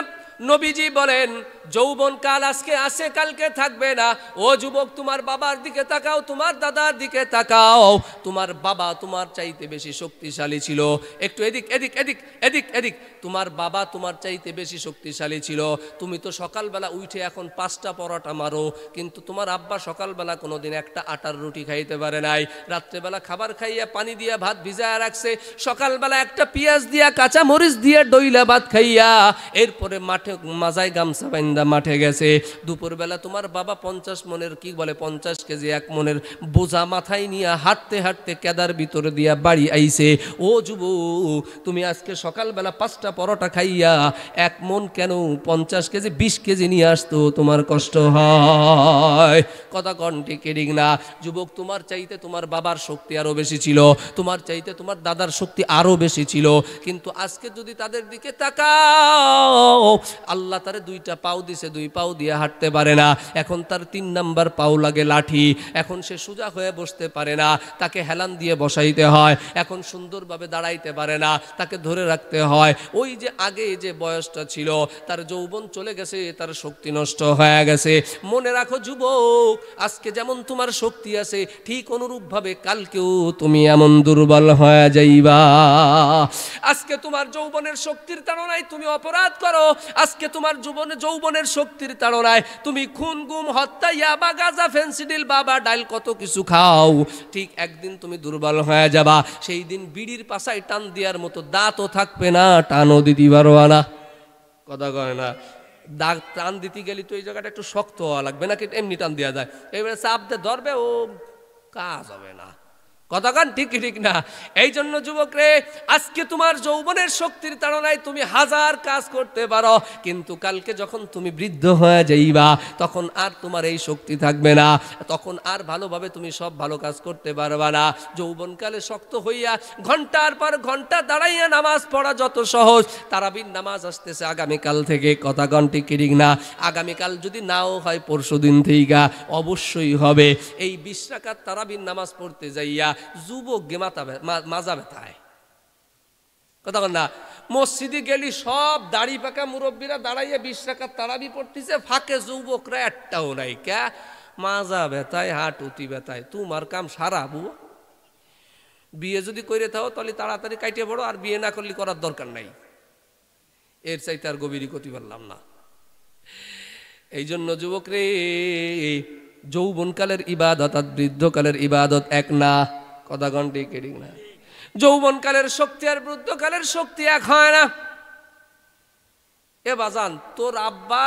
নবীজি বলেন, যৌবন কাল আজকে আছে, কালকে থাকবে না। ও যুবক, তোমার বাবার দিকে তাকাও, তোমার দাদার দিকে তাকাও। তোমার বাবা তোমার চাইতে বেশি শক্তিশালী ছিল। একটু এদিক এদিক এদিক এদিক এদিক। তোমার বাবা তোমার চাইতে বেশি শক্তিশালী ছিল। তুমি তো সকালবেলা উঠে এখন 5টা পরোটা মারো, কিন্তু তোমার আব্বা সকালবেলা কোনোদিন একটা আটার রুটি খাইতে পারে নাই। রাত্রেবেলা খাবার খাইয়া পানি দিয়া ভাত ভিজায়া রাখছে, সকালবেলা একটা পেঁয়াজ দিয়া কাঁচা মরিচ দিয়ে ডইলা ভাত খাইয়া এরপরে মাঠে মাজায় গামছা বাইন্দা মাঠে গেছে। দুপুরবেলা তোমার বাবা 50 মনের কি বলে 50 কেজি 1 মনের বোঝা মাথায় নিয়ে হাঁটতে হাঁটতে কেদার ভিতরে দিয়া বাড়ি আইছে। ও যুবক, তুমি আজকে সকালবেলা 5টা পরোটা খাইয়া 1 মন কেন 50 কেজি 20 কেজি নিয়ে আসতো তোমার কষ্ট হয়। কথা কণ্ঠে কেডিং না। যুবক, তোমার চাইতে তোমার বাবার শক্তি আরো বেশি ছিল, তোমার চাইতে তোমার দাদার শক্তি আরো বেশি ছিল। কিন্তু আজকে যদি তাদের দিকে তাকাও, আল্লাহ তারে 2টা পাও দিছে, 2 পাও দিয়ে হাঁটতে পারে না। এখন তার 3 নাম্বার পাও লাগে লাঠি। এখন সে সোজা হয়ে বসতে পারে না, তাকে হেলান দিয়ে বসাইতে হয়। এখন সুন্দরভাবে দাঁড়াইতে পারে না, তাকে ধরে রাখতে হয়। ওই যে আগে যে বয়সটা ছিল, তার যৌবন চলে গেছে, তার শক্তি নষ্ট হয়ে গেছে। মনে রাখো যুবক, আজকে যেমন তোমার শক্তি আছে, ঠিক অনুরূপভাবে কালকেও তুমি এমন দুর্বল হয়ে যাইবা। আজকে তোমার যৌবনের শক্তির তাড়নায় তুমি অপরাধ করো, আজকে তোমার যৌবনের শক্তির তাড়নায় তুমি খুন গুম হত্যা ইয়াবা গাঁজা ফেন্সিডিল বাবা ডাইল কত কিছু খাও, ঠিক একদিন তুমি দুর্বল হয়ে যাবা। সেই দিন বিড়ির পাশায় টান দেওয়ার মতো দাঁতও থাকবে না, টানও দিতে পারবা না। কথা কয় না? দাগ টান দিতে গেলে তো এই জায়গাটা একটু শক্ত হওয়া লাগবে, নাকি এমনি টান দেওয়া যায়? এবারে চাপ দিয়ে ধরবে, ও কাজ হবে না। কতক্ষণ ঠিক ঠিক না? এই জন্য যুবক রে, আজকে তোমার যৌবনের শক্তির তাড়নায় তুমি 1000 কাজ করতে পারো, কিন্তু কালকে যখন তুমি বৃদ্ধ হয়ে যাইবা, তখন আর তোমার এই শক্তি থাকবে না, তখন আর ভালোভাবে তুমি সব ভালো কাজ করতে পারবা না। যৌবনকালে শক্ত হইয়া ঘন্টার পর ঘন্টা দাঁড়াইয়া নামাজ পড়া যত সহজ, তারাবির নামাজ আসতেছে আগামীকাল থেকে। কতক্ষণ ঠিক ঠিক না? আগামীকাল যদি নাও হয় পরশুদিন থেকে অবশ্যই হবে। এই 20 রাকাত তারাবির নামাজ পড়তে যাইয়া যুবক গে মাজা ব্যথায়। কথা বল না? মসজিদে গেলি সব দাড়ি পাকা মুরব্বীরা দাঁড়াইয়া 20 রাকাত তারাবি পড়তেছে, ফাঁকে যুবকরা একটাও নাই। কে? মাজা ব্যথায়, হাঁটুতি ব্যথায়। তোমার কাম সারা বুয়া। বিয়ে যদি করে থাও তাহলে তাড়াতাড়ি কাইটে পড়ো, আর বিয়ে না করলে করার দরকার নাই। এর চাইতে আর গভীরই করতে পারলাম না। এই জন্য যুবক রে, যৌবনকালের ইবাদত আর বৃদ্ধকালের ইবাদত এক না। কথা ঘন্টি কেডিং না? যৌবনকালের শক্তি আর বৃদ্ধকালের শক্তি এক হয় না। এ বাজান, তোর আব্বা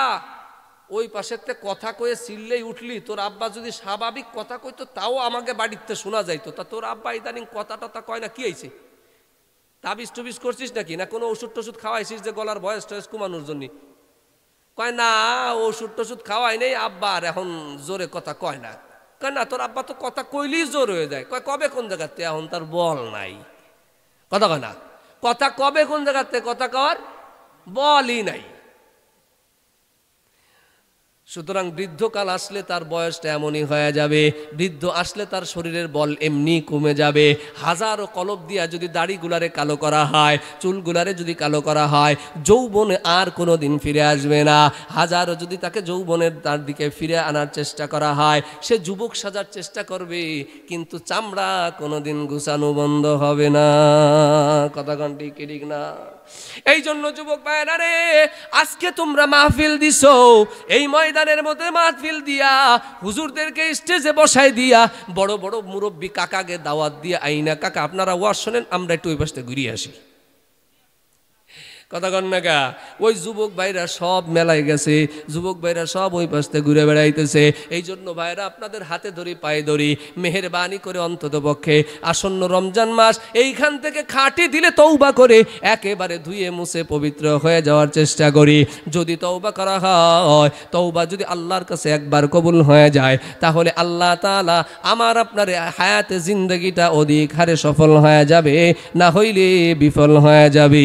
ওই পাশেতে কথা কয়ে চিল্লেই উঠলি, তোর আব্বা যদি স্বাভাবিক কথা কইতো তাও আমাকে বাড়িতে শোনা যাইতো। তা তোর আব্বা ইদানিং কথা টথা কয় না, কি হয়েছে? তাবিজ টুবিজ করছিস নাকি, না কোনো ওষুধ টষুধ খাওয়াইছিস যে গলার বয়স টয়স কমানোর জন্য? কয় না, ওষুধ টষুধ খাওয়াই নেই, আব্বা আর এখন জোরে কথা কয় না। কয় না, তোর আব্বা তো কথা কইলেই জোর হয়ে যায়। কয় কবে কোন জায়গাতে? এখন তার বল নাই। কথা কয় না? কথা কবে কোন জায়গাতে কথা কর বলই নাই। সুতরাং বৃদ্ধকাল আসলে তার বয়সটা এমনই হয়ে যাবে, বৃদ্ধ আসলে তার শরীরের বল এমনি কমে যাবে। হাজারো কলপ দিয়া যদি দাড়িগুলারে কালো করা হয়, চুলগুলারে যদি কালো করা হয়, যৌবনে আর কোনো দিন ফিরে আসবে না। হাজারো যদি তাকে যৌবনের তার দিকে ফিরে আনার চেষ্টা করা হয়, সে যুবক সাজার চেষ্টা করবে, কিন্তু চামড়া কোনো দিন গুছানো বন্ধ হবে না। কথা ঘন্টি কিডিক না? এই জন্য যুবক ভাইরা রে, আজকে তোমরা মাহফিল দিছো, এই ময়দানের মধ্যে মাহফিল দিয়া হুজুরদেরকে স্টেজে বসাই দিয়া বড় বড় মুরব্বী কাকাকে দাওয়াত দিয়ে আইনা, কাকা আপনারা ওয়াজ শোনেন, আমরা একটু ওই পাশে ঘুরিয়ে আসি। কথা কন না গা? ওই যুবক ভাইরা সব মেলায় গেছে, যুবক ভাইরা সব ওই পাশে ঘুরে বেড়াইতেছে। এই জন্য ভাইরা আপনাদের হাতে ধরি পায়ে ধরি, মেহেরবানি করে অন্তত পক্ষে আসন্ন রমজান মাস এইখান থেকে খাঁটি দিলে তওবা করে একেবারে ধুয়ে মুছে পবিত্র হয়ে যাওয়ার চেষ্টা করি। যদি তওবা করা হয়, তওবা যদি আল্লাহর কাছে একবার কবুল হয়ে যায়, তাহলে আল্লাহ তাআলা আমার আপনার হায়াতে জিন্দগিটা অধিক হারে সফল হয়ে যাবে, না হইলে বিফল হয়ে যাবে।